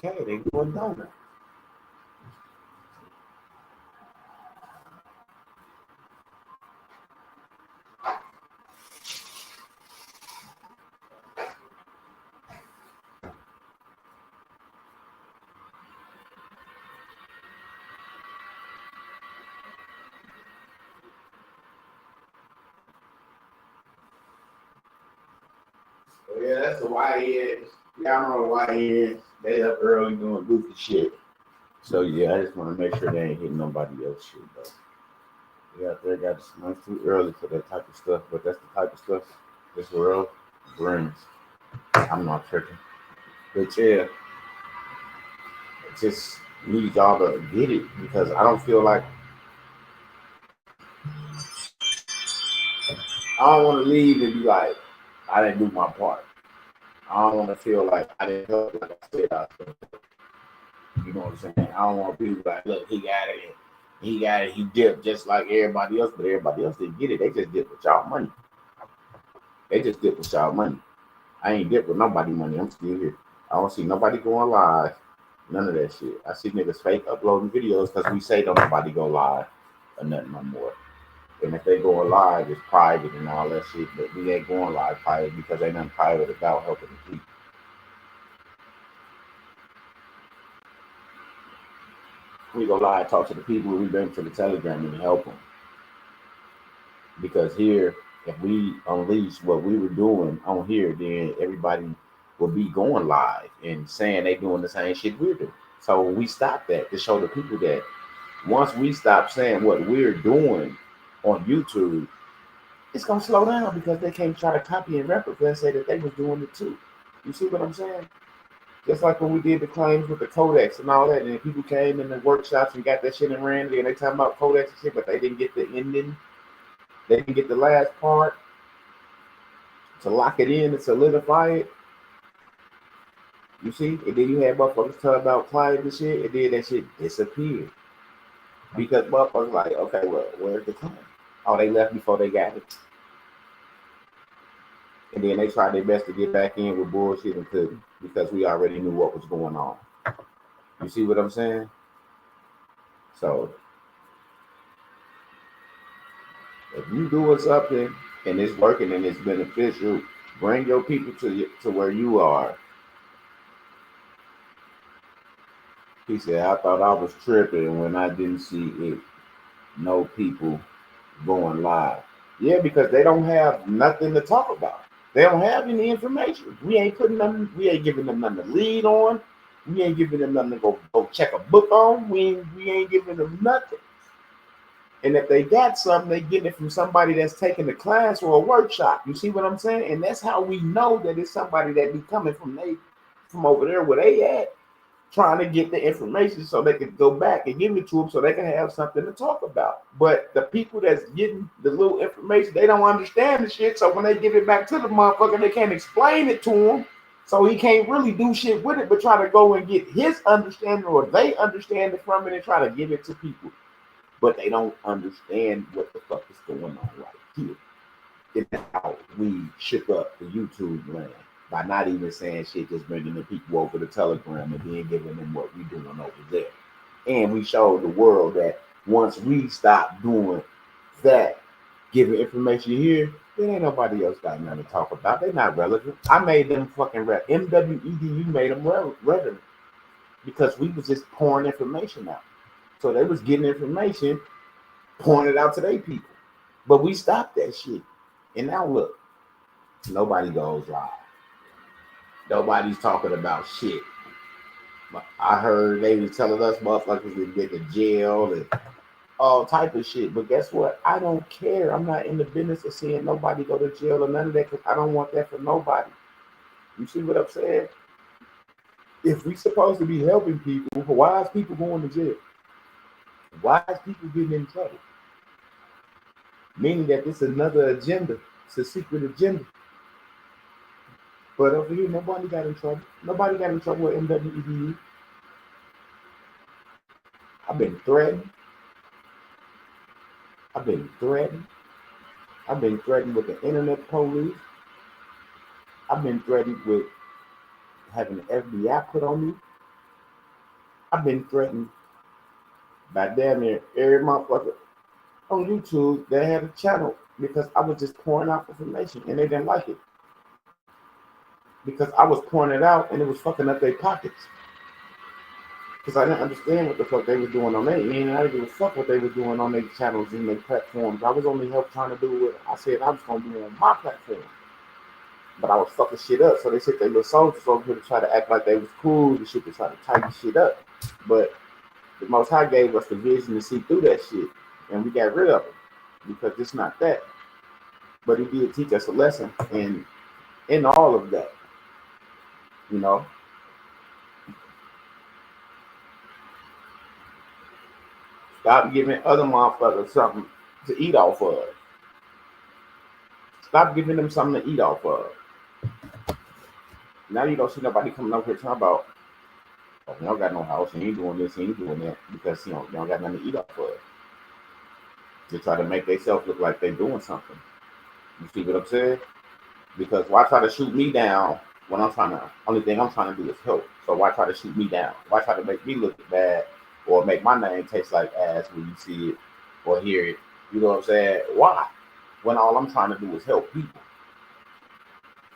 Okay, they going down. Oh, yeah, that's the YNs. Y'all know YNs. They up early doing goofy shit. So yeah, I just want to make sure they ain't hitting nobody else shit though. They out there got it's too early for that type of stuff, but that's the type of stuff this world brings. I'm not tripping. But yeah, just need y'all to get it because I don't feel like I don't want to leave and be like, I didn't do my part. I don't want to feel like I didn't help like I said I could. You know what I'm saying? I don't want people like, look, he got it, he dipped just like everybody else, but everybody else didn't get it. They just dipped with y'all money. They just dipped with y'all money. I ain't dipped with nobody money. I'm still here. I don't see nobody going live. None of that shit. I see niggas fake uploading videos because we say don't nobody go live or nothing no more. And if they going live, it's private and all that shit. But we ain't going live private because ain't nothing private about helping the people. We go live, talk to the people we bring to the Telegram and help them. Because here, if we unleash what we were doing on here, then everybody will be going live and saying they doing the same shit we're doing. So we stop that to show the people that once we stop saying what we're doing on YouTube, it's gonna slow down because they can't try to copy and replicate and say that they was doing it too. You see what I'm saying? Just like when we did the claims with the codex and all that, and people came in the workshops and got that shit and ran it, and they talking about codex and shit, but they didn't get the ending. They didn't get the last part to lock it in and solidify it. You see? And then you had motherfuckers talk about client and shit, and then that shit disappeared. Because motherfuckers like, okay, well, where's the claim? Oh, they left before they got it. And then they tried their best to get back in with bullshit and couldn't because we already knew what was going on. You see what I'm saying? So if you doing something and it's working and it's beneficial, bring your people to where you are. He said, I thought I was tripping when I didn't see it. No people going live. Yeah, because they don't have nothing to talk about. They don't have any information. We ain't giving them nothing to lead on. We ain't giving them nothing to go check a book on. We ain't giving them nothing. And if they got something, they getting it from somebody that's taking a class or a workshop. You see what I'm saying? And that's how we know that it's somebody that be coming from over there where they at trying to get the information so they can go back and give it to them so they can have something to talk about. But the people that's getting the little information, they don't understand the shit. So when they give it back to the motherfucker, they can't explain it to him. So he can't really do shit with it, but try to go and get his understanding or they understand it from it and try to give it to people. But they don't understand what the fuck is going on right here. It's how we shook up the YouTube land by not even saying shit, just bringing the people over to Telegram and then giving them what we doing over there. And we showed the world that once we stop doing that, giving information here, then ain't nobody else got nothing to talk about. They're not relevant. I made them fucking relevant. MWEDU made them relevant because we was just pouring information out. So they was getting information, pouring it out to their people. But we stopped that shit. And now look, nobody goes live. Nobody's talking about shit. I heard they was telling us motherfuckers to get to jail and all type of shit. But guess what? I don't care. I'm not in the business of seeing nobody go to jail or none of that because I don't want that for nobody. You see what I'm saying? If we supposed to be helping people, why is people going to jail? Why is people getting in trouble? Meaning that this is another agenda. It's a secret agenda. But over here, nobody got in trouble. Nobody got in trouble with MWEDU. I've been threatened. I've been threatened. I've been threatened with the internet police. I've been threatened with having the FBI put on me. I've been threatened by damn near every motherfucker on YouTube that had a channel because I was just pouring out information and they didn't like it. Because I was pouring it out and it was fucking up their pockets. Because I didn't understand what the fuck they was doing on their end, and I didn't give a fuck what they was doing on their channels and their platforms. I was only trying to do what I said I was going to do on my platform. But I was fucking shit up, so they sent their little soldiers over here to try to act like they was cool and shit to try to tighten shit up. But the Most High gave us the vision to see through that shit, and we got rid of it because it's not that. But he did teach us a lesson in all of that. You know, stop giving other motherfuckers something to eat off of. Stop giving them something to eat off of. Now you don't see nobody coming up here talking about, oh, you don't got no house, and you doing this, and you doing that, because you don't got nothing to eat off of. They try to make themselves look like they're doing something. You see what I'm saying? Because why try to shoot me down when only thing I'm trying to do is help. So why try to shoot me down? Why try to make me look bad or make my name taste like ass when you see it or hear it? You know what I'm saying? Why? When all I'm trying to do is help people.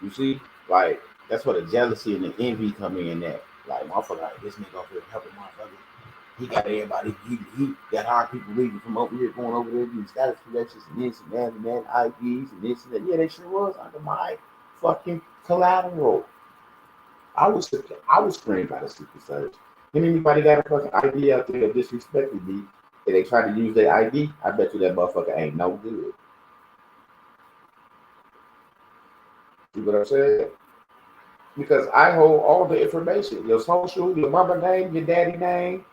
You see? Like, that's where the jealousy and the envy come in at. Like, motherfucker, like, this nigga over here helping motherfuckers. He got everybody, he got our people leaving from over here, going over there, doing status corrections and this and that, IDs and this and that. Yeah, they sure was under my fucking collateral. I was screened by the Secret Service. And anybody got a fucking ID out there that disrespected me, and they try to use their ID, I bet you that motherfucker ain't no good. See what I'm saying? Because I hold all the information. Your social, your mama name, your daddy name,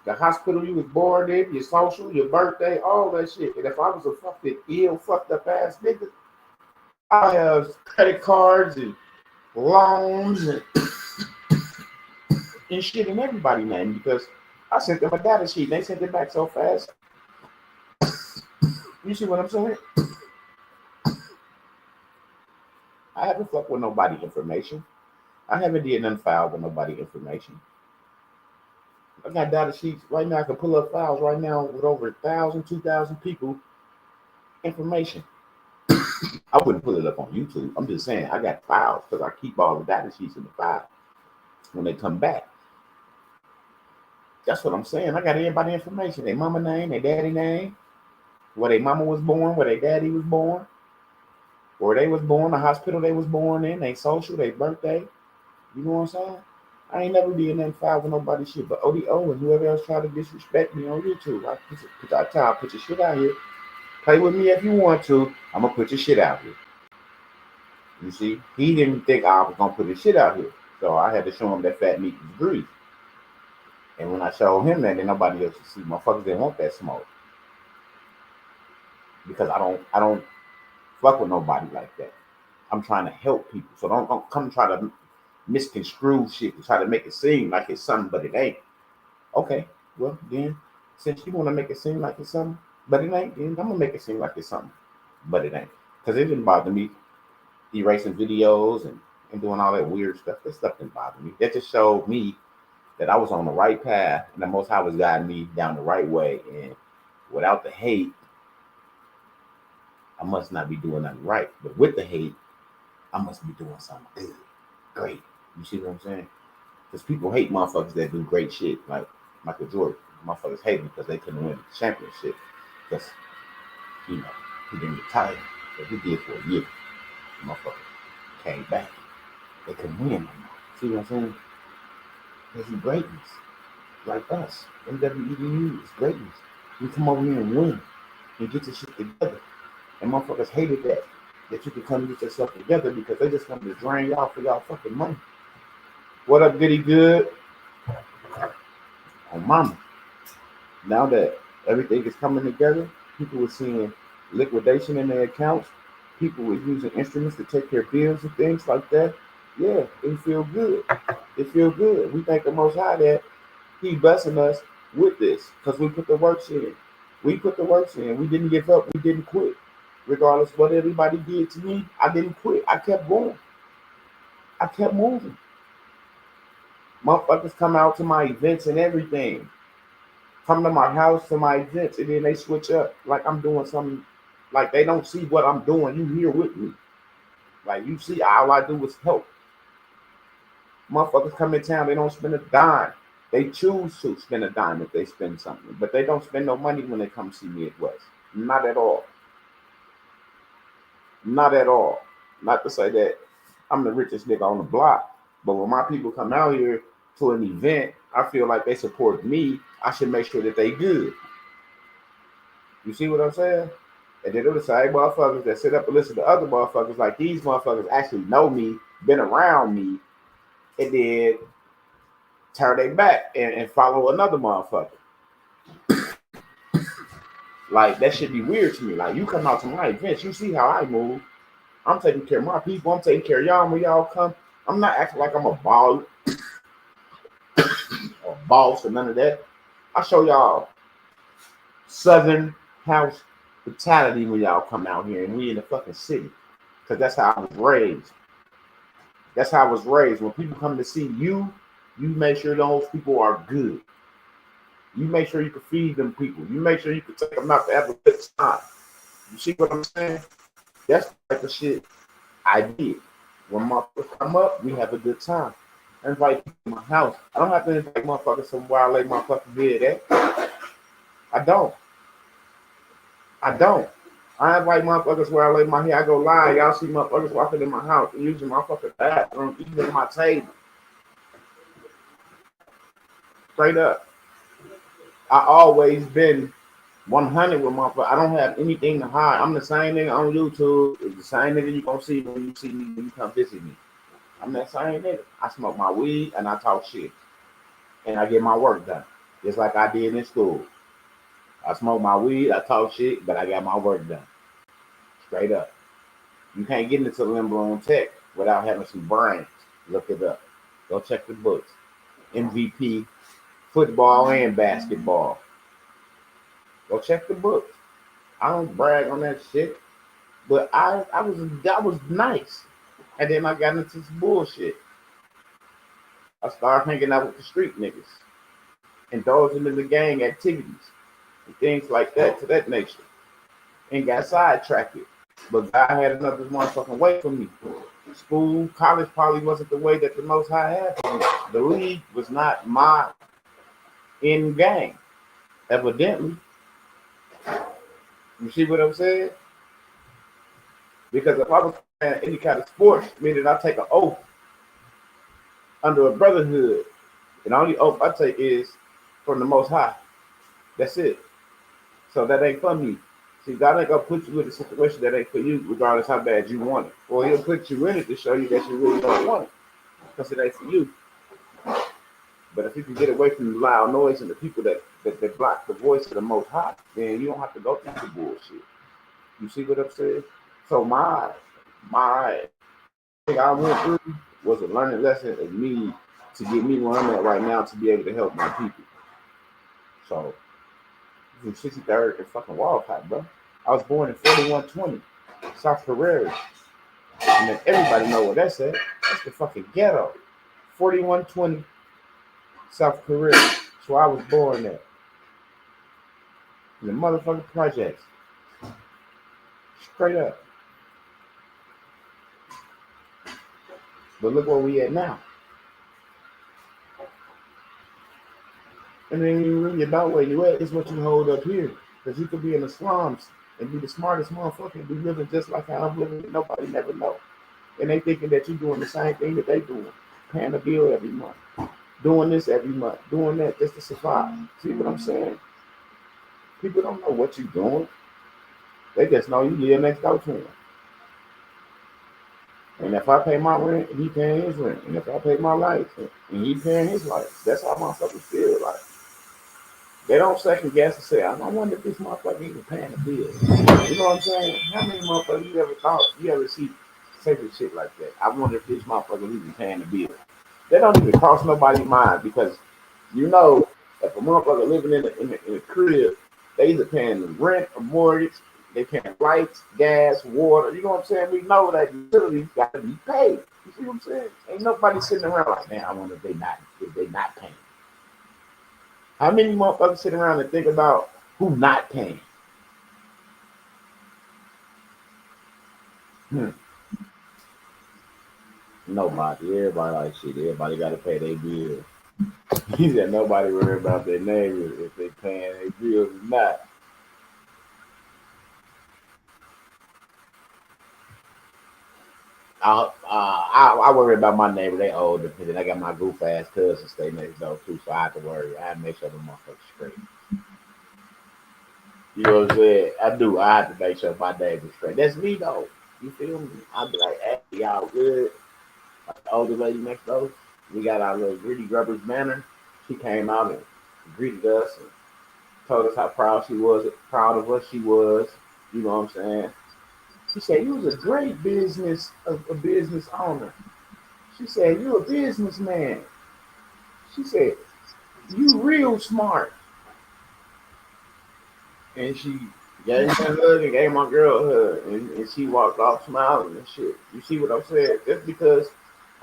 the hospital you was born in, your social, your birthday, all that shit. And if I was a fucking ill, fucked up ass nigga, I have credit cards and loans and and shit in everybody's name because I sent them a data sheet and they sent it back so fast. You see what I'm saying? I haven't fucked with nobody information. I haven't did nothing foul with nobody information. I got data sheets right now. I can pull up files right now with over 1,000, 2,000 people information. I wouldn't put it up on YouTube. I'm just saying I got files because I keep all the data sheets in the file when they come back. That's what I'm saying. I got everybody information. Their mama name, their daddy name, where their mama was born, where their daddy was born, where they was born, the hospital they was born in, their social, their birthday. You know what I'm saying? I ain't never be in that file with nobody shit. But ODO and whoever else try to disrespect me on YouTube, I put your shit out here. Play with me if you want to. I'm gonna put your shit out here. You see, he didn't think I was gonna put his shit out here, so I had to show him that fat meat was grease. And when I showed him that, then nobody else could see. Motherfuckers didn't want that smoke because I don't fuck with nobody like that. I'm trying to help people, so don't come try to misconstrue shit to try to make it seem like it's something, but it ain't. Okay, well then, since you want to make it seem like it's something, but it ain't, then I'm gonna make it seem like it's something, but it ain't. Because it didn't bother me erasing videos and doing all that weird stuff. That stuff didn't bother me. That just showed me that I was on the right path and the Most High was guiding me down the right way. And without the hate, I must not be doing nothing right. But with the hate, I must be doing something good, great. You see what I'm saying? Because people hate motherfuckers that do great shit, like Michael Jordan. Motherfuckers hate him because they couldn't win the championship. Because, you know, he didn't retire. But he did for a year. The motherfucker came back. They couldn't win no more. See what I'm saying? There's greatness. Like us. MWEDU is greatness. You come over here and win and get your shit together. And motherfuckers hated that you could come and get yourself together because they just wanted to drain y'all for y'all fucking money. What up, Goody Good? Oh, mama. Now that everything is coming together, people were seeing liquidation in their accounts. People were using instruments to take care of bills and things like that. Yeah, it feel good. It feel good. We thank the Most High that He blessing us with this because we put the works in. We put the works in. We didn't give up. We didn't quit. Regardless of what everybody did to me, I didn't quit. I kept going. I kept moving. Motherfuckers come out to my events and everything. Come to my house to my events, and then they switch up like I'm doing something. Like they don't see what I'm doing. You here with me. Like you see, all I do is help. Motherfuckers come in town, they don't spend a dime. They choose to spend a dime if they spend something, but they don't spend no money when they come see me at West. Not at all. Not at all. Not to say that I'm the richest nigga on the block, but when my people come out here to an event, I feel like they support me. I should make sure that they good. You see what I'm saying? And then the same motherfuckers that sit up and listen to other motherfuckers, like these motherfuckers actually know me, been around me, and then turn their back and follow another motherfucker. Like, that should be weird to me. Like, you come out to my events, you see how I move. I'm taking care of my people. I'm taking care of y'all when y'all come. I'm not acting like I'm a baller or boss or none of that. I show y'all Southern house brutality when y'all come out here and we in the fucking city. Because that's how I was raised. That's how I was raised. When people come to see you, you make sure those people are good. You make sure you can feed them people. You make sure you can take them out to have a good time. You see what I'm saying? That's the type of shit I did. When motherfuckers come up, we have a good time. I invite people to my house. I don't have to invite motherfuckers somewhere I lay my fucking bed at. I don't. I invite motherfuckers where I lay my head. I go lie. Y'all see motherfuckers walking in my house and using my fucking bathroom, eating my table. Straight up. I always been 100 with motherfuckers. I don't have anything to hide. I'm the same nigga on YouTube. It's the same nigga you gonna see when you see me when you come visit me. I'm that same nigga. I smoke my weed and I talk shit. And I get my work done. Just like I did in school. I smoke my weed, I talk shit, but I got my work done. Straight up. You can't get into Limbo on Tech without having some brains. Look it up. Go check the books. MVP, football and basketball. Go check the books. I don't brag on that shit, but I was nice. And then I got into some bullshit. I started hanging out with the street niggas, indulging in the gang activities and things like that, to that nature, and got sidetracked. But God had another motherfucking way for me. School, college probably wasn't the way that the Most High had for me. The league was not my end game, evidently. You see what I'm saying? Because if I was playing any kind of sports, meaning I take an oath under a brotherhood, and the only oath I take is from the Most High. That's it. So that ain't for me. See, God ain't gonna put you in a situation that ain't for you, regardless how bad you want it. Or He'll put you in it to show you that you really don't want it, because it ain't for you. But if you can get away from the loud noise and the people that block the voice of the Most High, then you don't have to go through the bullshit. You see what I'm saying? So my thing I went through was a learning lesson of me to get me where I'm at right now to be able to help my people. So from 63rd and fucking Walcott, bro. I was born in 4120, South Carrera. And then everybody know what that's at. That's the fucking ghetto. 4120 South Korea. So I was born there. In the motherfucking projects. Straight up. But look where we at now. And then you really about where you at is what you hold up here. Because you could be in the slums and be the smartest motherfucker and be living just like how I'm living and nobody never know. And they thinking that you're doing the same thing that they doing. Paying a bill every month. Doing this every month. Doing that just to survive. See what I'm saying? People don't know what you're doing. They just know you live next door to them. And if I pay my rent, he paying his rent. And if I pay my lights, and he paying his lights. That's how motherfuckers feel like. They don't second guess and say, I wonder if this motherfucker even paying the bill. You know what I'm saying? How many motherfuckers you ever thought, you ever see sacred shit like that? I wonder if this motherfucker even paying the bill. They don't even cross nobody's mind because you know if a motherfucker living in a crib, they either paying the rent or mortgage, they paying lights, gas, water. You know what I'm saying? We know that utilities got to be paid. You see what I'm saying? Ain't nobody sitting around like, man, I wonder if they not paying. How many motherfuckers sit around and think about who not paying? Nobody. Everybody like shit. Everybody got to pay their bills. He said nobody worry about their neighbors if they paying their bills or not. I worry about my neighbor. They older, and then I got my goof ass cousin stay next door too, so I have to worry. I have to make sure the motherfuckers straight. You know what I'm saying? I do. I have to make sure my neighbor's straight. That's me though. You feel me? I'll be like, hey, y'all good? Like the older lady next door, we got our little Gritty Grubbers Manor. She came out and greeted us and told us how proud of us she was. You know what I'm saying? She said, you was a great business owner. She said, you a businessman. She said, you real smart. And she gave me a hug and gave my girl a hug. And she walked off smiling and shit. You see what I'm saying? Just because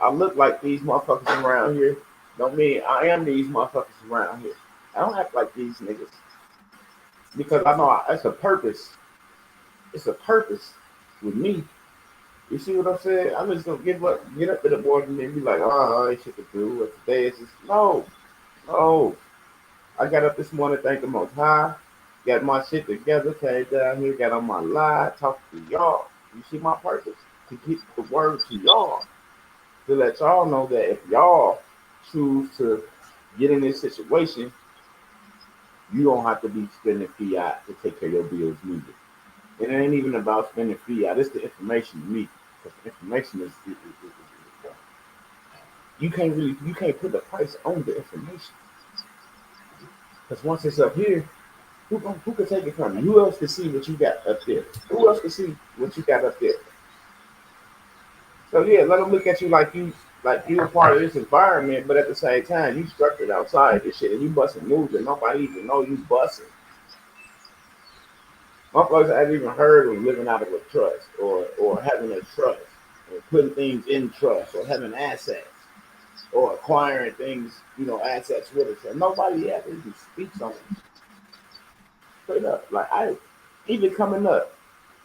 I look like these motherfuckers around here don't mean I am these motherfuckers around here. I don't act like these niggas. Because I know it's a purpose. It's a purpose with me. You see what I'm saying? I'm just gonna get up to the board and then be like, oh, I shit to do. What today is just no. I got up this morning, thank the Most High, got my shit together, came down here, got on my live, talked to y'all. You see my purpose? To keep the word to y'all. To let y'all know that if y'all choose to get in this situation, you don't have to be spending fiat to take care of your bills neither. It ain't even about spending fiat. It's the information to me. Because the information is you can't put a price on the information. Because once it's up here, who can take it from you? Who else can see what you got up there? Who else can see what you got up there? So yeah, let them look at you like you a part of this environment, but at the same time, you structured outside this shit and you busting moves and nobody even know you busting. Motherfuckers haven't even heard of living out of a trust or having a trust or putting things in trust or having assets or acquiring things, assets with it. So nobody ever even speaks on it. Straight up. Like even coming up,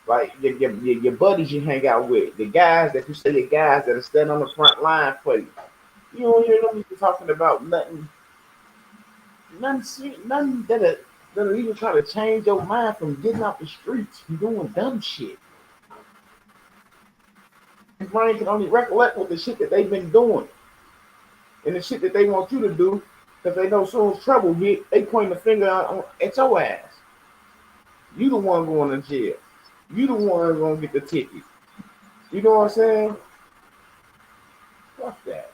like your buddies you hang out with, the guys that you say the guys that are standing on the front line for you. You don't hear them even talking about nothing that'll even try to change your mind from getting out the streets and doing dumb shit. Your brain can only recollect with the shit that they've been doing. And the shit that they want you to do, because they know soon as trouble hit, they point the finger at your ass. You the one going to jail. You the one gonna get the ticket. You know what I'm saying? Fuck that.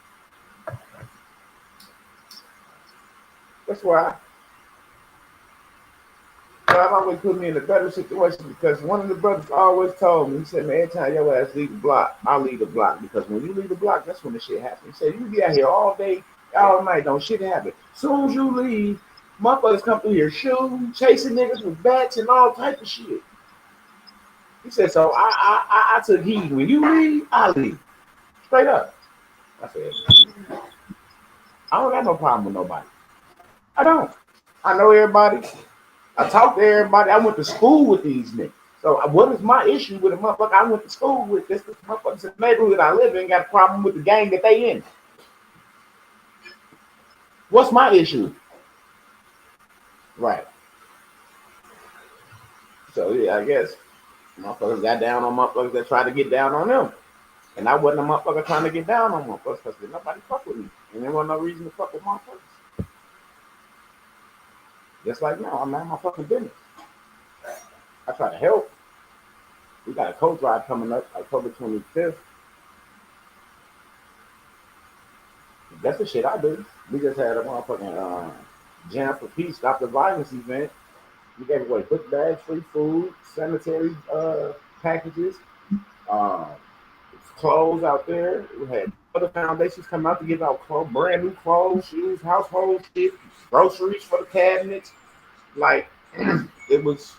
That's why God always put me in a better situation because one of the brothers always told me, he said, man, every time your ass leave the block, I'll leave the block. Because when you leave the block, that's when the shit happens. He said, you be out here all day, all night, don't shit happen. Soon as you leave, motherfuckers come through here shooting, chasing niggas with bats and all type of shit. He said, so I took heed. When you leave, I leave. Straight up. I said, I don't got no problem with nobody. I don't. I know everybody. I talk to everybody. I went to school with these niggas. So what is my issue with a motherfucker I went to school with? This motherfuckers in the neighborhood I live in got a problem with the gang that they in. What's my issue? Right. So yeah, I guess motherfuckers got down on motherfuckers that tried to get down on them. And I wasn't a motherfucker trying to get down on motherfuckers because nobody fuck with me. And there wasn't no reason to fuck with motherfuckers. Just like now, I'm not my fucking business. I try to help. We got a coat drive coming up October 25th. That's the shit I do. We just had a motherfucking Jam for Peace, Stop the Violence event. We gave away book bags, free food, sanitary packages, clothes out there. We had other foundations come out to give out clothes, brand new clothes, shoes, household shit, groceries for the cabinets. Like, it was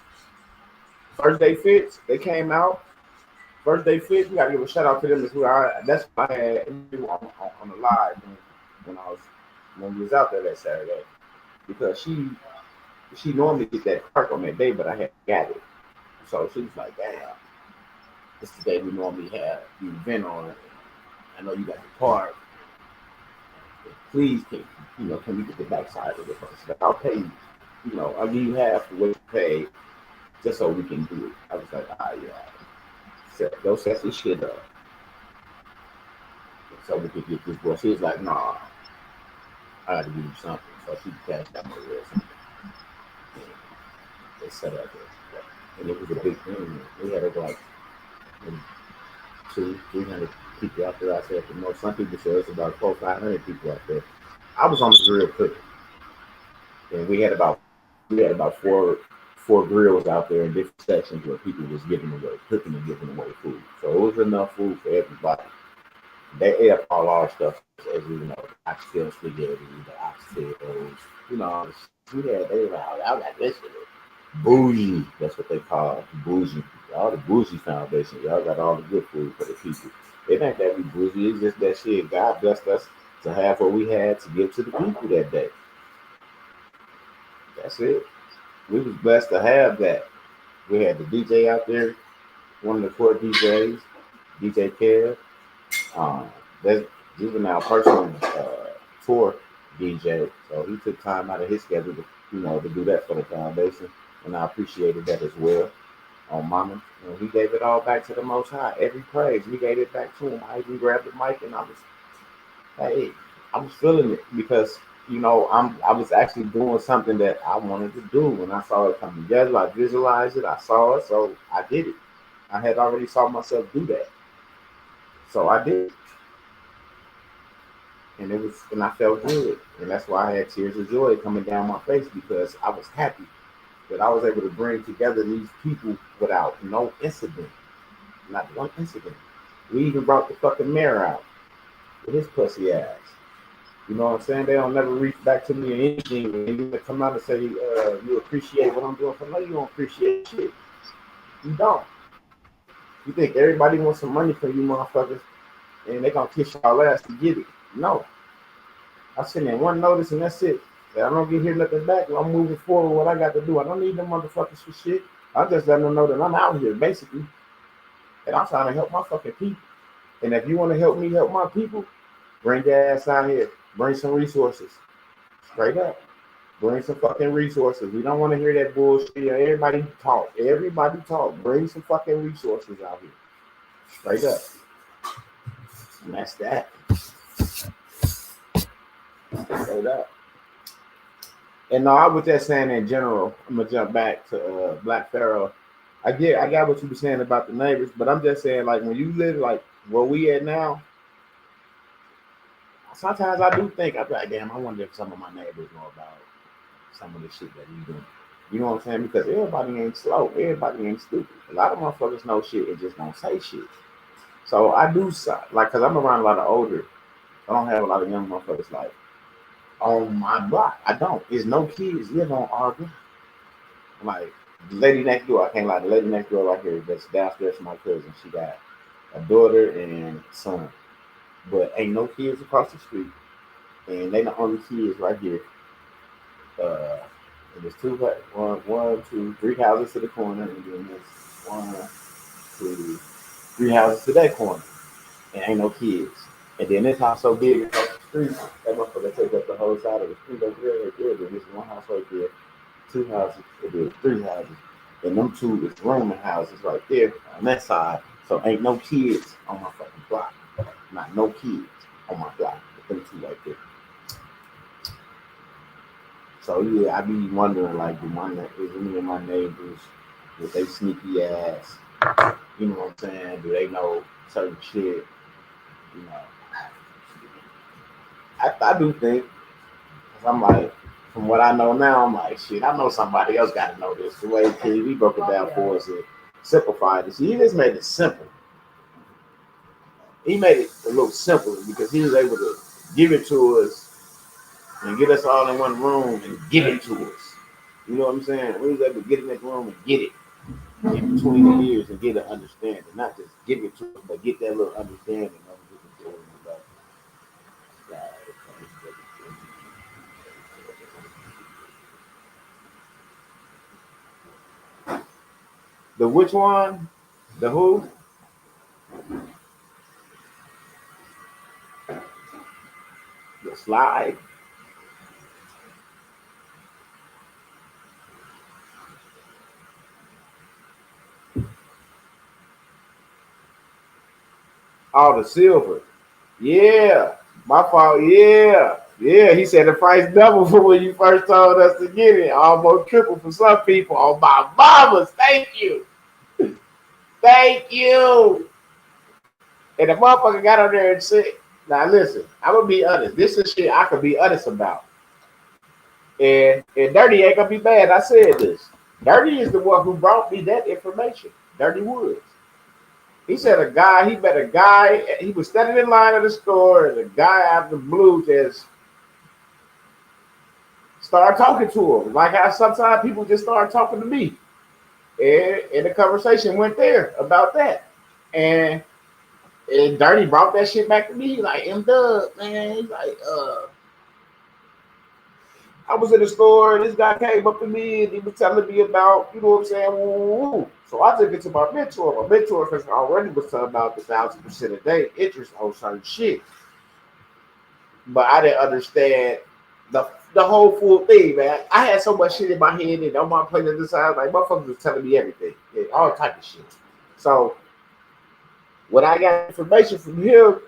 First Day Fits. They came out. First Day Fits, we got to give a shout out to them as well. That's what I had on the live when we was out there that Saturday. Because she normally get that perk on that day, but I had got it. So she was like, damn, this is the day we normally have the event on. I know you got the park. Please, can we get the backside of it first? Like, I'll pay you. I'll give you half the what you pay just so we can do it. I was like, yeah. Go set this shit up. So we could get this boy. She was like, nah, I got to give you something. So she cashed out my real something. They set up there. And it was a big thing. We had like 200-300 people out there. I said, some people said it's about 400-500 people out there. I was on the grill cooking. And we had about four grills out there in different sections where people was giving away, cooking and giving away food. So it was enough food for everybody. They ate up all our stuff, as you know, oxtail spaghetti, the oxtails, they were like, oh, y'all got this shit. Bougie, that's what they call it, bougie. All the bougie foundation, y'all got all the good food for the people. It ain't that we bougie, it's just that shit. God blessed us to have what we had to give to the people that day. That's it. We was blessed to have that. We had the DJ out there, one of the core DJs, DJ Kev. That's Juvenile personal tour DJ, so he took time out of his schedule to do that for the foundation, and I appreciated that as well. On Mama, he gave it all back to the Most High. Every praise, we gave it back to him. I even grabbed the mic and I was feeling it because I was actually doing something that I wanted to do. When I saw it come together, I visualized it, I saw it, so I did it. I had already saw myself do that. So I did. And I felt good. And that's why I had tears of joy coming down my face because I was happy that I was able to bring together these people without no incident. Not one incident. We even brought the fucking mayor out with his pussy ass. You know what I'm saying? They don't never reach back to me or anything. And you come out and say, you appreciate what I'm doing for no, you don't appreciate shit. You don't. You think everybody wants some money from you motherfuckers and they gonna kiss y'all ass to get it. No. I send in one notice and that's it. If I don't get here nothing back, I'm moving forward what I got to do. I don't need them motherfuckers for shit. I'm just letting them know that I'm out here, basically. And I'm trying to help my fucking people. And if you want to help me help my people, bring your ass out here. Bring some resources. Straight up. Bring some fucking resources. We don't want to hear that bullshit. Everybody talk. Everybody talk. Bring some fucking resources out here. Straight up. And that's that. Straight up. And no, I was just saying in general, I'm gonna jump back to Black Pharaoh. I got what you were saying about the neighbors, but I'm just saying, like, when you live like where we at now, sometimes I do think, I'm like, damn, I wonder if some of my neighbors know about some of the shit that we doing. You know what I'm saying? Because everybody ain't slow. Everybody ain't stupid. A lot of motherfuckers know shit and just don't say shit. So I do like, cause I'm around a lot of older. I don't have a lot of young motherfuckers like on my block. I don't. There's no kids live on our block. Like the lady next door, I can't lie. The lady next door right here, that's downstairs from my cousin. She got a daughter and son, but ain't no kids across the street, and they the only kids right here. And there's one, two, three houses to the corner, and then there's 1, 2, 3 houses to that corner, and ain't no kids. And then this house so big across the street, that motherfucker take up the whole side of the street over there. Right there. Then there's one house right there, 2 houses, and there's 3 houses, and them 2 is rooming houses right there on that side. So ain't no kids on my fucking block. Not no kids on my block. Them 2 right there. So yeah, I be wondering like, is any of my neighbors with they sneaky ass? You know what I'm saying? Do they know certain shit? You know, I do think. Cause I'm like, from what I know now, I'm like, shit. I know somebody else got to know this. The way TV broke it down for us and simplified it. See, he just made it simple. He made it a little simpler because he was able to give it to us and get us all in one room and give it to us. You know what I'm saying? We was able to get in that room and get it in between the years and get an understanding. Not just give it to us, but get that little understanding of what the which one? The who? The slide. Oh, the silver. Yeah. My fault. Yeah. Yeah. He said the price double for when you first told us to get it. Almost triple for some people. Oh, my mamas. Thank you. Thank you. And the motherfucker got on there and said, now listen, I'm going to be honest. This is shit I could be honest about. And Dirty ain't going to be mad. I said this. Dirty is the one who brought me that information. Dirty Woods. He said he met a guy, he was standing in line at the store, and the guy out of the blue just started talking to him. Like how sometimes people just start talking to me. And the conversation went there about that. And Dirty brought that shit back to me. He's like, M-Dub, man. He's like, I was in the store, and this guy came up to me, and he was telling me about, you know what I'm saying, woo. So I took it to my mentor. My mentor already was talking about the 1,000% a day interest on certain shit. But I didn't understand the whole full thing, man. I had so much shit in my head and on my plate at the side, like motherfuckers was telling me everything, all type of shit. So when I got information from him,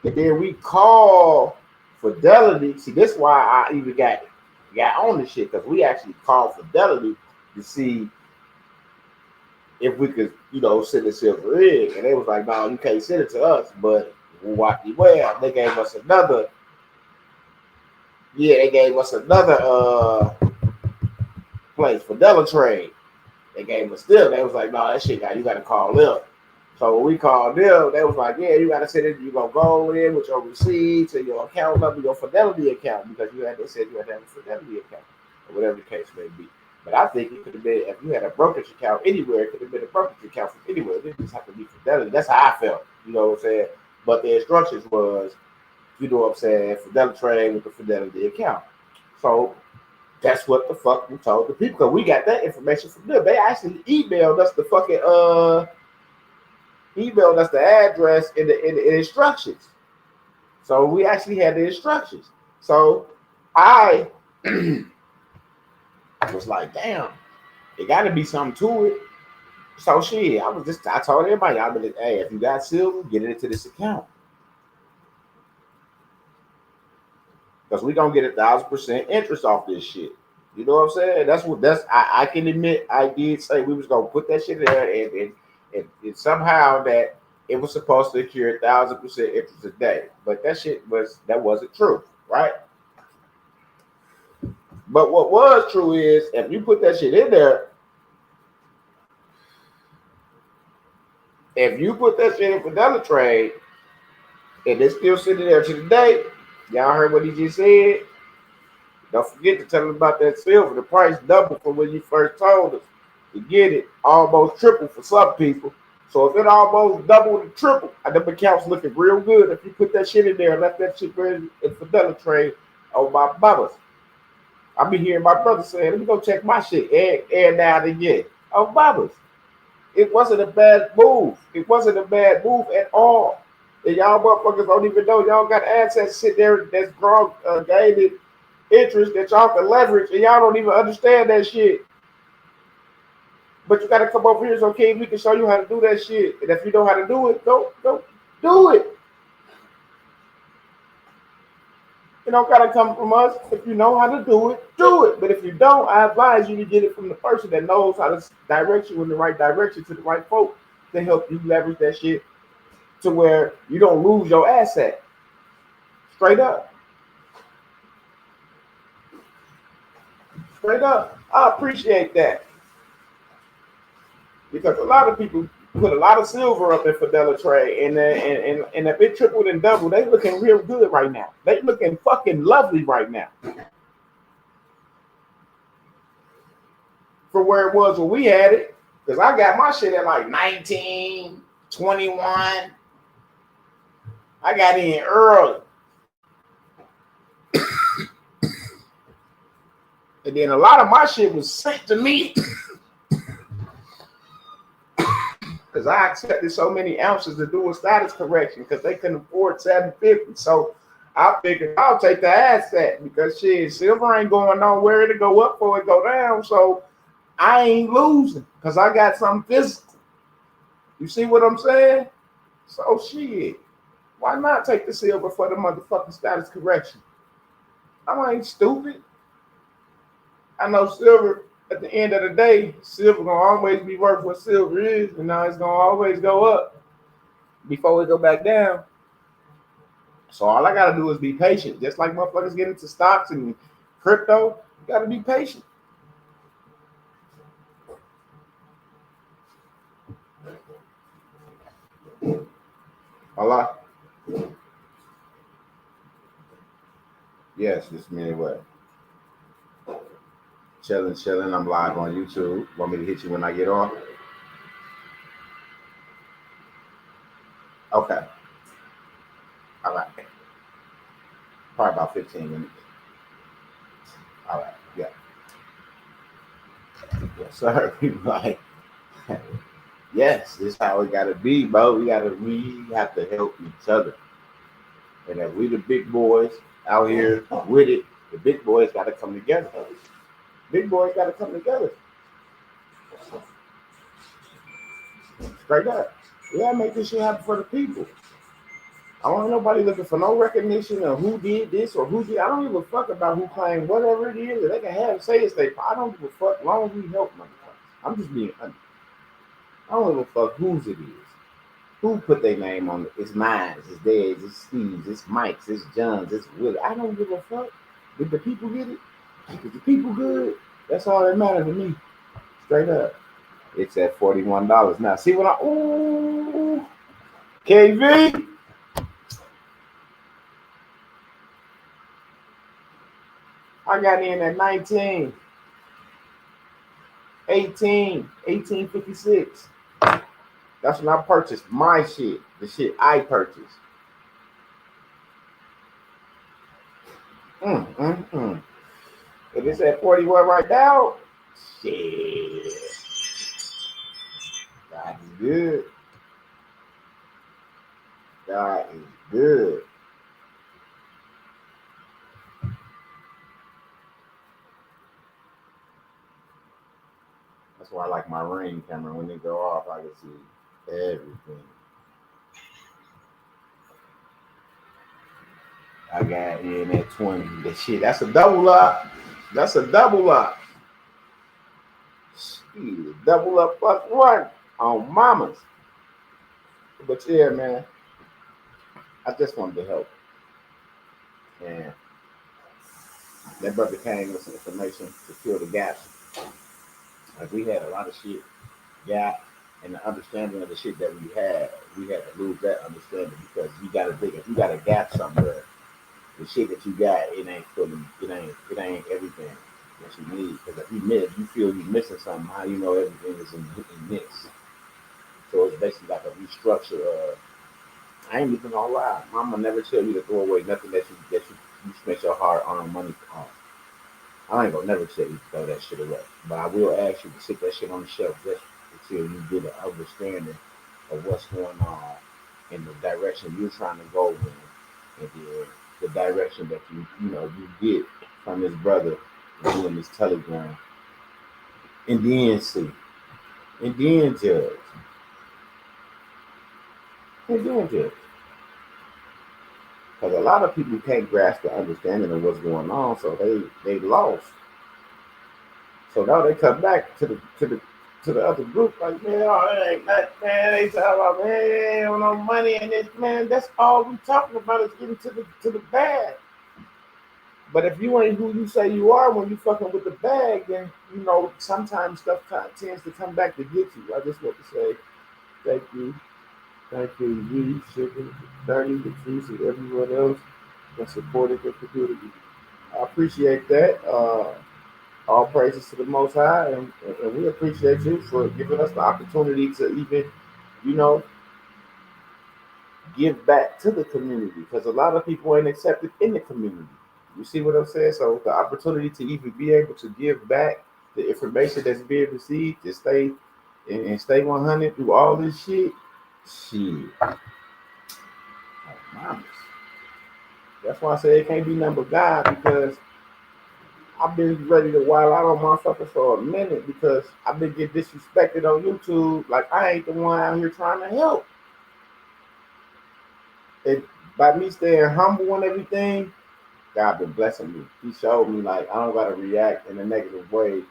and then we call Fidelity. See, this is why I even got on this shit, because we actually called Fidelity to see if we could, send a silver rig. And they was like, no, you can't send it to us, but well, they gave us another. Yeah, they gave us another place, Fidelity Trade. They gave us still. They was like, no, that shit, you got to call them. So when we called them, they was like, yeah, you got to send it. You going to go in with your receipts and your account number, your Fidelity account, because they said you had to have a Fidelity account, or whatever the case may be. But I think it could have been, if you had a brokerage account anywhere, it could have been a brokerage account from anywhere. It didn't just have to be Fidelity. That's how I felt, you know what I'm saying? But the instructions was, you know what I'm saying, Fidelity Trade with the Fidelity account. So that's what the fuck we told the people, because we got that information from them. They actually emailed us the fucking emailed us the address and the instructions. So we actually had the instructions. So I was like, damn, it got to be something to it. So shit, I told everybody, I mean, hey, if you got silver, get it into this account, because we gonna get 1,000% interest off this shit. You know what I'm saying? I can admit I did say we was gonna put that shit in there, and somehow that it was supposed to accrue 1,000% interest a day, but that wasn't true, right? But what was true is if you put that shit in there, if you put that shit in Fidelity Trade, and it's still sitting there to today, y'all heard what he just said. Don't forget to tell them about that silver. The price doubled from when you first told us. You get it, almost triple for some people. So if it almost doubled and tripled, them accounts looking real good. If you put that shit in there and let that shit in Fidelity Trade on my brothers. I be hearing my brother saying, let me go check my shit and now and again. Oh, brothers. It wasn't a bad move. It wasn't a bad move at all. And y'all motherfuckers don't even know y'all got assets sitting there that's growing, gaining interest that y'all can leverage, and y'all don't even understand that shit. But you got to come over here so King, we can show you how to do that shit. And if you know how to do it, go do it. You don't got to come from us. If you know how to do it, do it. But if you don't, I advise you to get it from the person that knows how to direct you in the right direction to the right folk to help you leverage that shit to where you don't lose your asset. Straight up. Straight up. I appreciate that. Because a lot of people put a lot of silver up in Fidelity Trade, and if it tripled and doubled, they looking real good right now. They looking fucking lovely right now. For where it was when we had it. Because I got my shit at like 19, 21. I got in early. And then a lot of my shit was sent to me. Because I accepted so many ounces to do a status correction because they couldn't afford 750. So I figured I'll take the asset because shit, silver ain't going nowhere to go up or it go down. So I ain't losing because I got something physical. You see what I'm saying? So shit, why not take the silver for the motherfucking status correction? I ain't stupid. I know silver. At the end of the day, silver gonna always be worth what silver is, and now it's gonna always go up before it go back down. So all I gotta do is be patient. Just like motherfuckers get into stocks and crypto, you gotta be patient. Allah. Yes, this me what? Chilling. I'm live on YouTube. Want me to hit you when I get on? Okay. All right. Probably about 15 minutes. All right. Yeah. Yes, sir. Like, yes, this is how it gotta be, bro. We have to help each other. And if we the big boys out here with it, the big boys gotta come together. Big boys got to come together. Straight up. We got to make this shit happen for the people. I don't want nobody looking for no recognition of who did this or who did. I don't give a fuck about who claimed whatever it is. They can have say it's they. I don't give a fuck as long as we help motherfuckers. I'm just being honest. I don't give a fuck whose it is. Who put their name on it? It's mine. It's theirs. It's Steve's. It's Mike's. It's John's. It's Willie. I don't give a fuck. Did the people get it? Is the people good? That's all that matters to me. Straight up. It's at $41 now. See what KV. I got in at 19. 1856. That's when I purchased my shit. The shit I purchased. If it's at 41 right now, shit. God is good. God is good. That's why I like my Ring camera. When they go off, I can see everything. I got in at 20. That shit, that's a double up. That's a double up. Shit, double up plus one on mamas. But yeah, man, I just wanted to help. And That brother came with some information to fill the gaps. Like we had a lot of shit gap and the understanding of the shit that we had to lose that understanding because you gotta think if you got a gap somewhere, the shit that you got, it ain't everything that you need. Because if you feel you're missing something, how you know everything is in this? So it's basically like a restructure of. I ain't even gonna lie, Mama never tell you to throw away nothing you spent your hard-earned money on. I ain't gonna never tell you to throw that shit away, but I will ask you to sit that shit on the shelf just until you get an understanding of what's going on in the direction you're trying to go in, and then the direction that you get from this brother doing this telegram, and then see, and then judge, and then judge. Because a lot of people can't grasp the understanding of what's going on, so they lost. So now they come back to the other group like, man, oh, it ain't nothing, man. They talk about, man, ain't no money in this, man. That's all we talking about is getting to the bag. But if you ain't who you say you are when you fucking with the bag, then sometimes stuff tends to come back to get you. I just want to say thank you. Thank you, you, Sugar, Dirty, the Juice, and everyone else that supported the community. I appreciate that. All praises to the Most High, and we appreciate you for giving us the opportunity to even, you know, give back to the community because a lot of people ain't accepted in the community. You see what I'm saying? So the opportunity to even be able to give back the information that's being received to stay and stay 100 through all this shit. Shit. Oh, mamas. That's why I say it can't be nothing but God because I've been ready to wild out on motherfuckers for a minute because I've been getting disrespected on YouTube. Like I ain't the one out here trying to help. And by me staying humble and everything, God been blessing me. He showed me like I don't gotta react in a negative way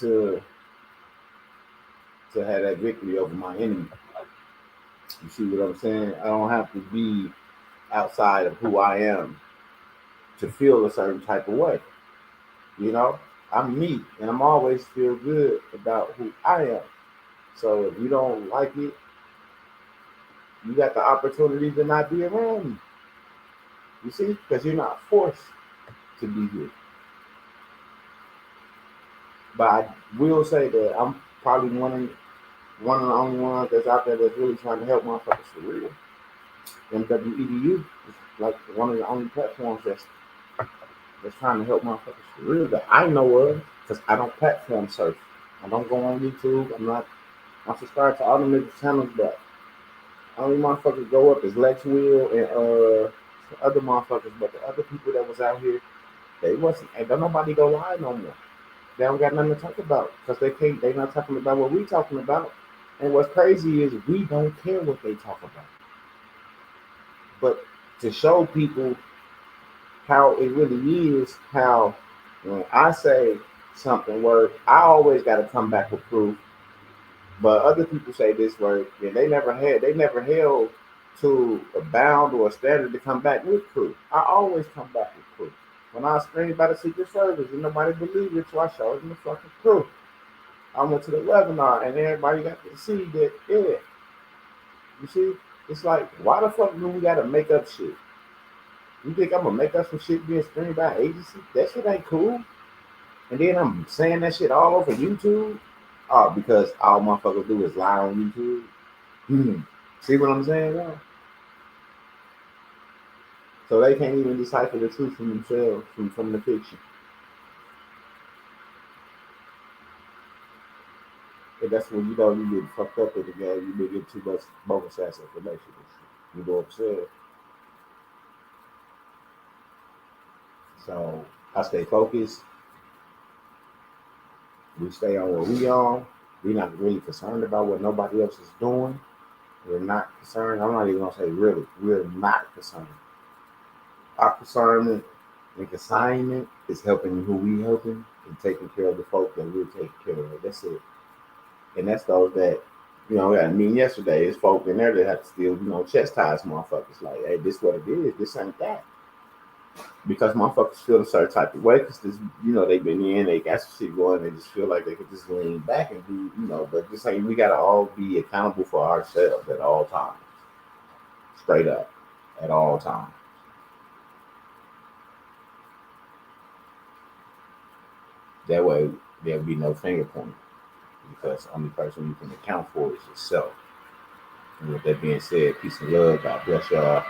to have that victory over my enemy. You see what I'm saying? I don't have to be outside of who I am to feel a certain type of way. You know, I'm me and I'm always feel good about who I am. So if you don't like it, you got the opportunity to not be around me. You see? Because you're not forced to be here. But I will say that I'm probably one of the only ones that's out there that's really trying to help motherfuckers for real. MWEDU is like one of the only platforms that's trying to help motherfuckers for real that I know of because I don't platform surf. I don't go on YouTube. I'm subscribed to all the niggas channels, but only motherfuckers go up is Lex Wheel and other motherfuckers, but the other people that was out here, they wasn't, and don't nobody go live no more. They don't got nothing to talk about because they not talking about what we talking about. And what's crazy is we don't care what they talk about. But to show people how it really is, how when I say something word, I always got to come back with proof. But other people say this word, and they never held to a bound or a standard to come back with proof. I always come back with proof. When I was screamed by the Secret Service and nobody believed it, so I showed them the fucking proof. I went to the webinar and everybody got to see that, yeah. You see, it's like, why the fuck do we gotta make up shit? You think I'm gonna make up some shit being screamed by an agency? That shit ain't cool. And then I'm saying that shit all over YouTube. Oh, because all motherfuckers do is lie on YouTube. See what I'm saying, y'all? So they can't even decipher the truth from themselves, from the fiction. And that's when you get fucked up in the game. You get too much bogus ass information. You know what I'm saying? So I stay focused. We stay on what we on. We're not really concerned about what nobody else is doing. We're not concerned. I'm not even gonna say really. We're not concerned. Our concernment and consignment is helping who we helping and taking care of the folk that we're taking care of. That's it. And that's those that, I mean, yesterday, it's folk in there that have to still, chastise motherfuckers. Like, hey, this what it is. This ain't that. because motherfuckers feel a certain type of way because this, they've been in, they got some shit going, they just feel like they could just lean back and do, but just like we gotta all be accountable for ourselves at all times, straight up, at all times. That way, there'll be no finger pointing because the only person you can account for is yourself. And with that being said, peace and love. God bless y'all.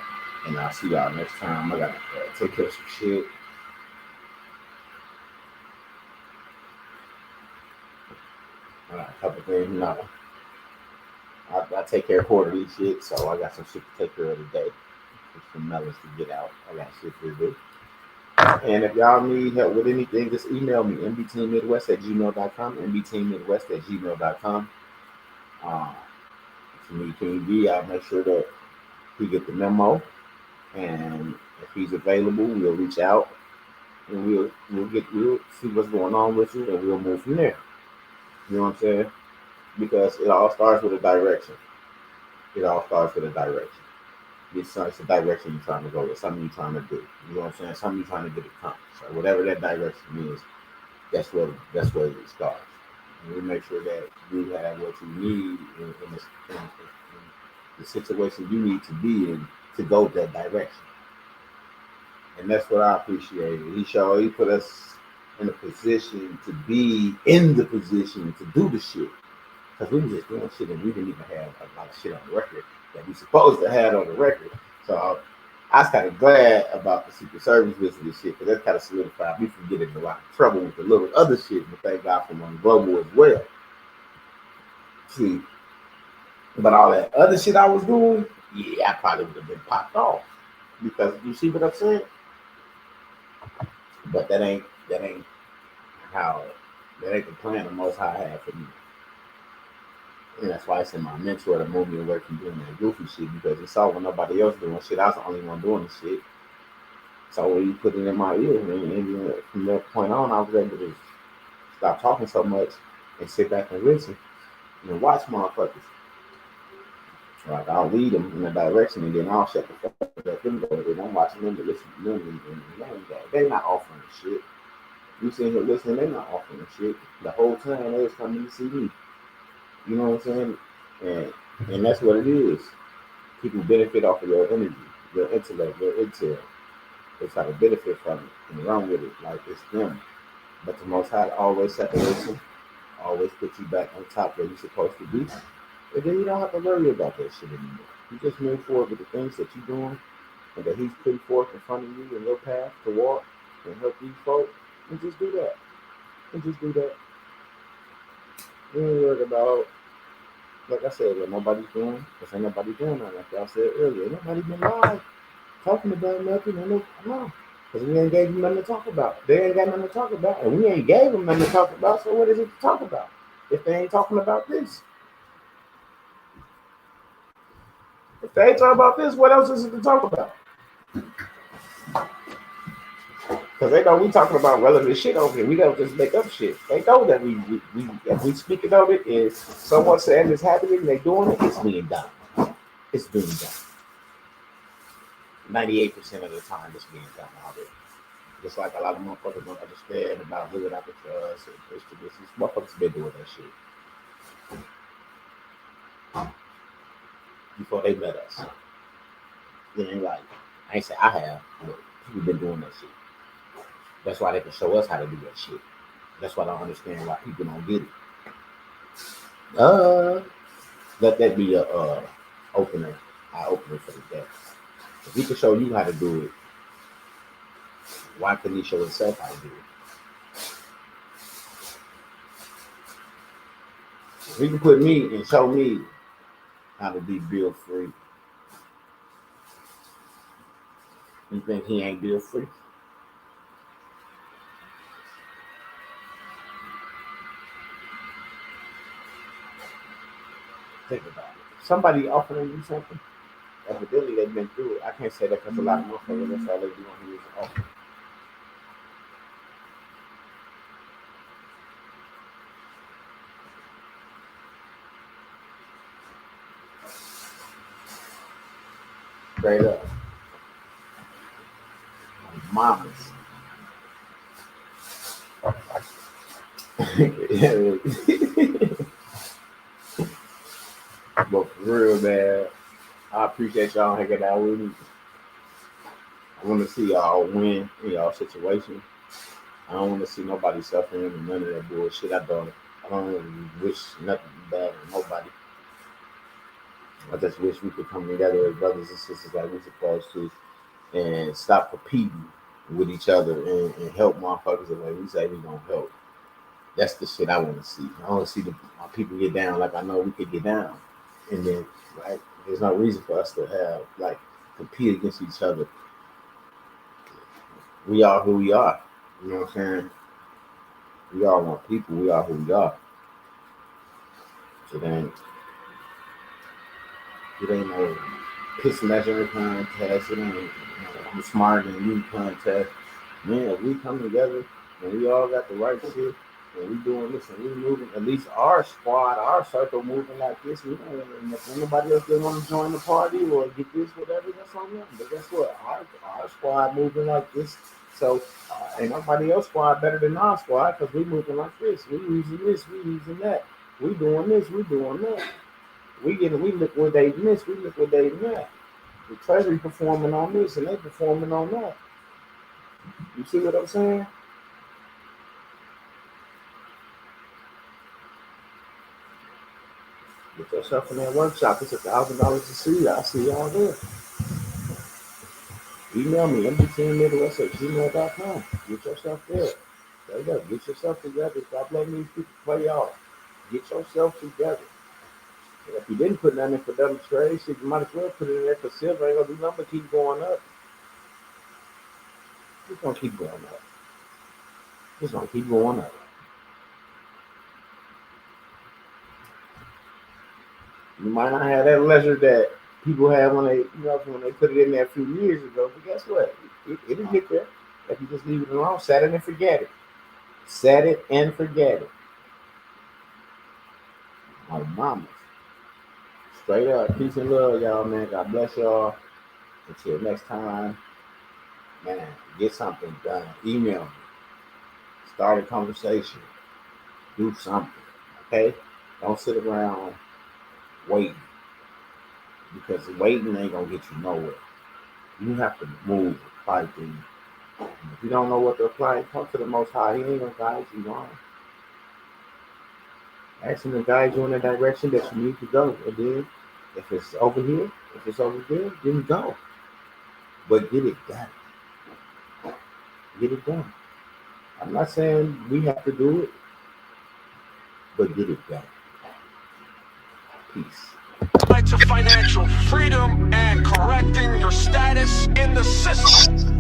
And I'll see y'all next time. I gotta take care of some shit. A couple things, I take care of quarterly shit, so I got some shit to take care of today. Some melons to get out. I got shit to do. And if y'all need help with anything, just email me, mbteammidwest@gmail.com, mbteammidwest@gmail.com. If you need King D, I'll make sure that he get the memo. And if he's available, we'll reach out and we'll see what's going on with you and we'll move from there. You know what I'm saying? Because it all starts with a direction. It all starts with a direction. It's a direction you're trying to go. It's something you're trying to do. You know what I'm saying? Something you're trying to get accomplished. So whatever that direction is, that's where it starts. And we make sure that you have what you need in the situation you need to be in to go that direction. And that's what I appreciate. He put us in a position to be in the position to do the shit. Because we were just doing shit and we didn't even have a lot of shit on the record that we supposed to have on the record. So I was kind of glad about the Secret Service list of this shit because that kind of solidified me from getting in a lot of trouble with the little other shit. But thank God for on global as well. See, but all that other shit I was doing, yeah, I probably would have been popped off. Because you see what I'm saying? But that ain't the plan the Most High had for me. And that's why I said my mentor to move me away from doing that goofy shit because he saw when nobody else doing shit, I was the only one doing the shit. So when he put it in my ear, and from that point on, I was able to stop talking so much and sit back and listen and watch motherfuckers. Like I'll lead them in a direction and then I'll shut the fuck up. And I'm watching them to listen to them and they're not offering shit. You sitting here listening, they're not offering shit. The whole time they was coming to see me. You know what I'm saying? And that's what it is. People benefit off of your energy, your intellect, your intel. They try to benefit from it and run with it like it's them. But the Most High always separates you, always puts you back on top where you're supposed to be. And then you don't have to worry about that shit anymore. You just move forward with the things that you're doing and that He's putting forth in front of you in your path to walk and help these folks. And just do that. You ain't worried about, like I said, what nobody's doing. Because ain't nobody doing that. Like y'all said earlier, nobody been live talking about nothing. No. Because we ain't gave them nothing to talk about. They ain't got nothing to talk about. And we ain't gave them nothing to talk about. So what is it to talk about if they ain't talking about this? If they ain't talking about this, what else is it to talk about? Because they know we talking about relevant shit over here. We don't just make up shit. They know that we if we speaking of it, is someone saying it's happening, they doing it, it's being done. It's being done. 98% of the time, it's being done already. Just like a lot of motherfuckers don't understand about living out the trust and Christian business. Motherfuckers been doing that shit before they met us. It ain't like, I ain't say I have, but people been doing that shit. That's why they can show us how to do that shit. That's why I don't understand why people don't get it. Let that be a opener for the day. If he can show you how to do it, why couldn't he show himself how to do it? If he can put me and show me how to be bill free, you think he ain't bill free? Think about it. Somebody offering you something, evidently they've been through it. I can't say that because a lot of motherfuckers, that's all they do on here is offer. Straight up. mamas. But for real, man, I appreciate y'all hanging out with me. I want to see y'all win in y'all situation. I don't want to see nobody suffering and none of that bullshit. I don't wish nothing bad on nobody. I just wish we could come together as brothers and sisters like we're supposed to and stop competing with each other and help motherfuckers the way we say we gonna help. That's the shit I want to see. I want to see my people get down like I know we could get down. And then, like, there's no reason for us to have, like, compete against each other. We are who we are. You know what I'm saying? We all want people. We are who we are. It ain't no piss measuring contest. It ain't I'm smarter than you contest. Man, if we come together and we all got the right shit and we doing this and we moving, at least our squad, our circle moving like this, we don't, and if anybody else that want to join the party or get this, whatever, that's on them. But guess what? Our squad moving like this. So ain't nobody else squad better than our squad because we moving like this. We using this, we using that. We doing this, we doing that. We liquidating this, we liquidating that. The Treasury performing on this and they performing on that. You see what I'm saying? Get yourself in that workshop. It's $1,000 to see. I'll see y'all there. Email me, mbtmidwest@gmail.com. Get yourself there. Straight up. Get yourself together. Stop letting these people play off. Get yourself together. And if you didn't put nothing in for double trade, shit, you might as well put it in there for silver. Ain't gonna do nothing but keep going up. It's gonna keep going up. It's gonna keep going up. You might not have that leisure that people have when they put it in there a few years ago. But guess what? It'll get there if you just leave it alone. Set it and forget it. Set it and forget it. My mama. Straight up. Peace and love, y'all, man. God bless y'all. Until next time, man, get something done. Email me. Start a conversation. Do something. Okay? Don't sit around waiting. Because waiting ain't gonna get you nowhere. You have to move, apply things. And if you don't know what to apply, come to the Most High. He ain't gonna guide you wrong. Ask him to guide you in the direction that you need to go. And then, if it's over here, if it's over there, then go. But get it done. Get it done. I'm not saying we have to do it, but get it done. Peace. Right to financial freedom and correcting your status in the system.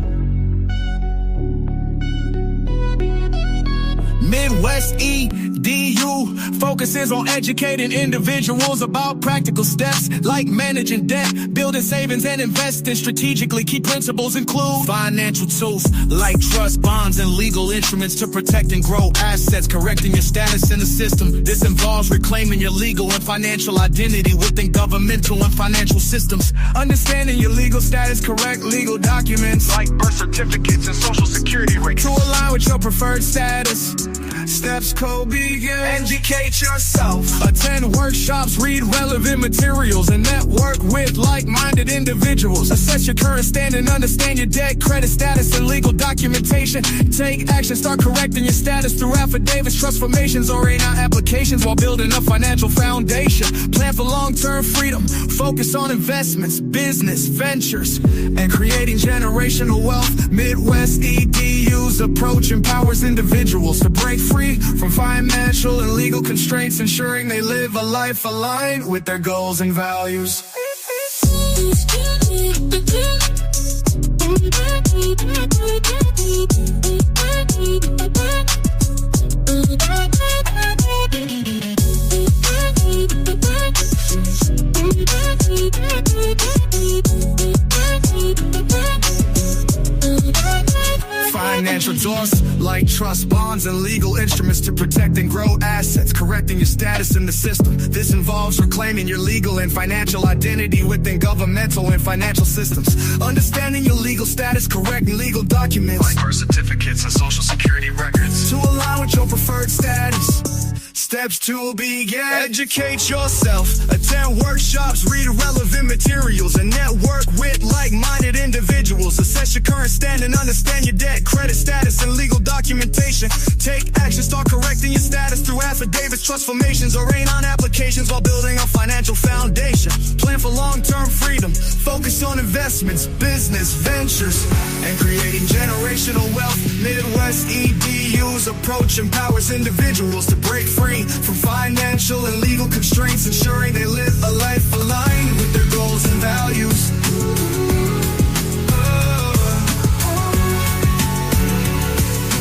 Midwest EDU focuses on educating individuals about practical steps like managing debt, building savings and investing strategically. Key principles include financial tools like trust, bonds, and legal instruments to protect and grow assets, correcting your status in the system. This involves reclaiming your legal and financial identity within governmental and financial systems. Understanding your legal status, correct legal documents Like birth certificates and social security records. to align with your preferred status. Steps code begin. Educate yourself. Attend workshops, read relevant materials, and network with like-minded individuals. Assess your current standing, understand your debt, credit status, and legal documentation. Take action, start correcting your status through affidavits, trust formations, or A9 applications while building a financial foundation. Plan for long-term freedom. Focus on investments, business, ventures, and creating generational wealth. Midwest EDU's approach empowers individuals to break free from financial and legal constraints, ensuring they live a life aligned with their goals and values. Financial doors like trust, bonds, and legal instruments to protect and grow assets, correcting your status in the system. This involves reclaiming your legal and financial identity within governmental and financial systems. Understanding your legal status, correcting legal documents like birth certificates and social security records to align with your preferred status. Steps to begin: educate yourself, attend workshops, read relevant materials, and network with like-minded individuals. Assess your current standing, understand your debt, credit status, and legal documentation. Take action, start correcting your status through affidavits, trust formations, or rain-on applications while building a financial foundation. Plan for long-term freedom, focus on investments, business, ventures, and creating generational wealth. Midwest EDU's approach empowers individuals to break free from financial and legal constraints, ensuring they live a life aligned with their goals and values.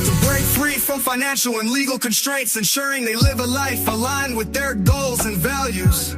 To break free from financial and legal constraints, ensuring they live a life aligned with their goals and values.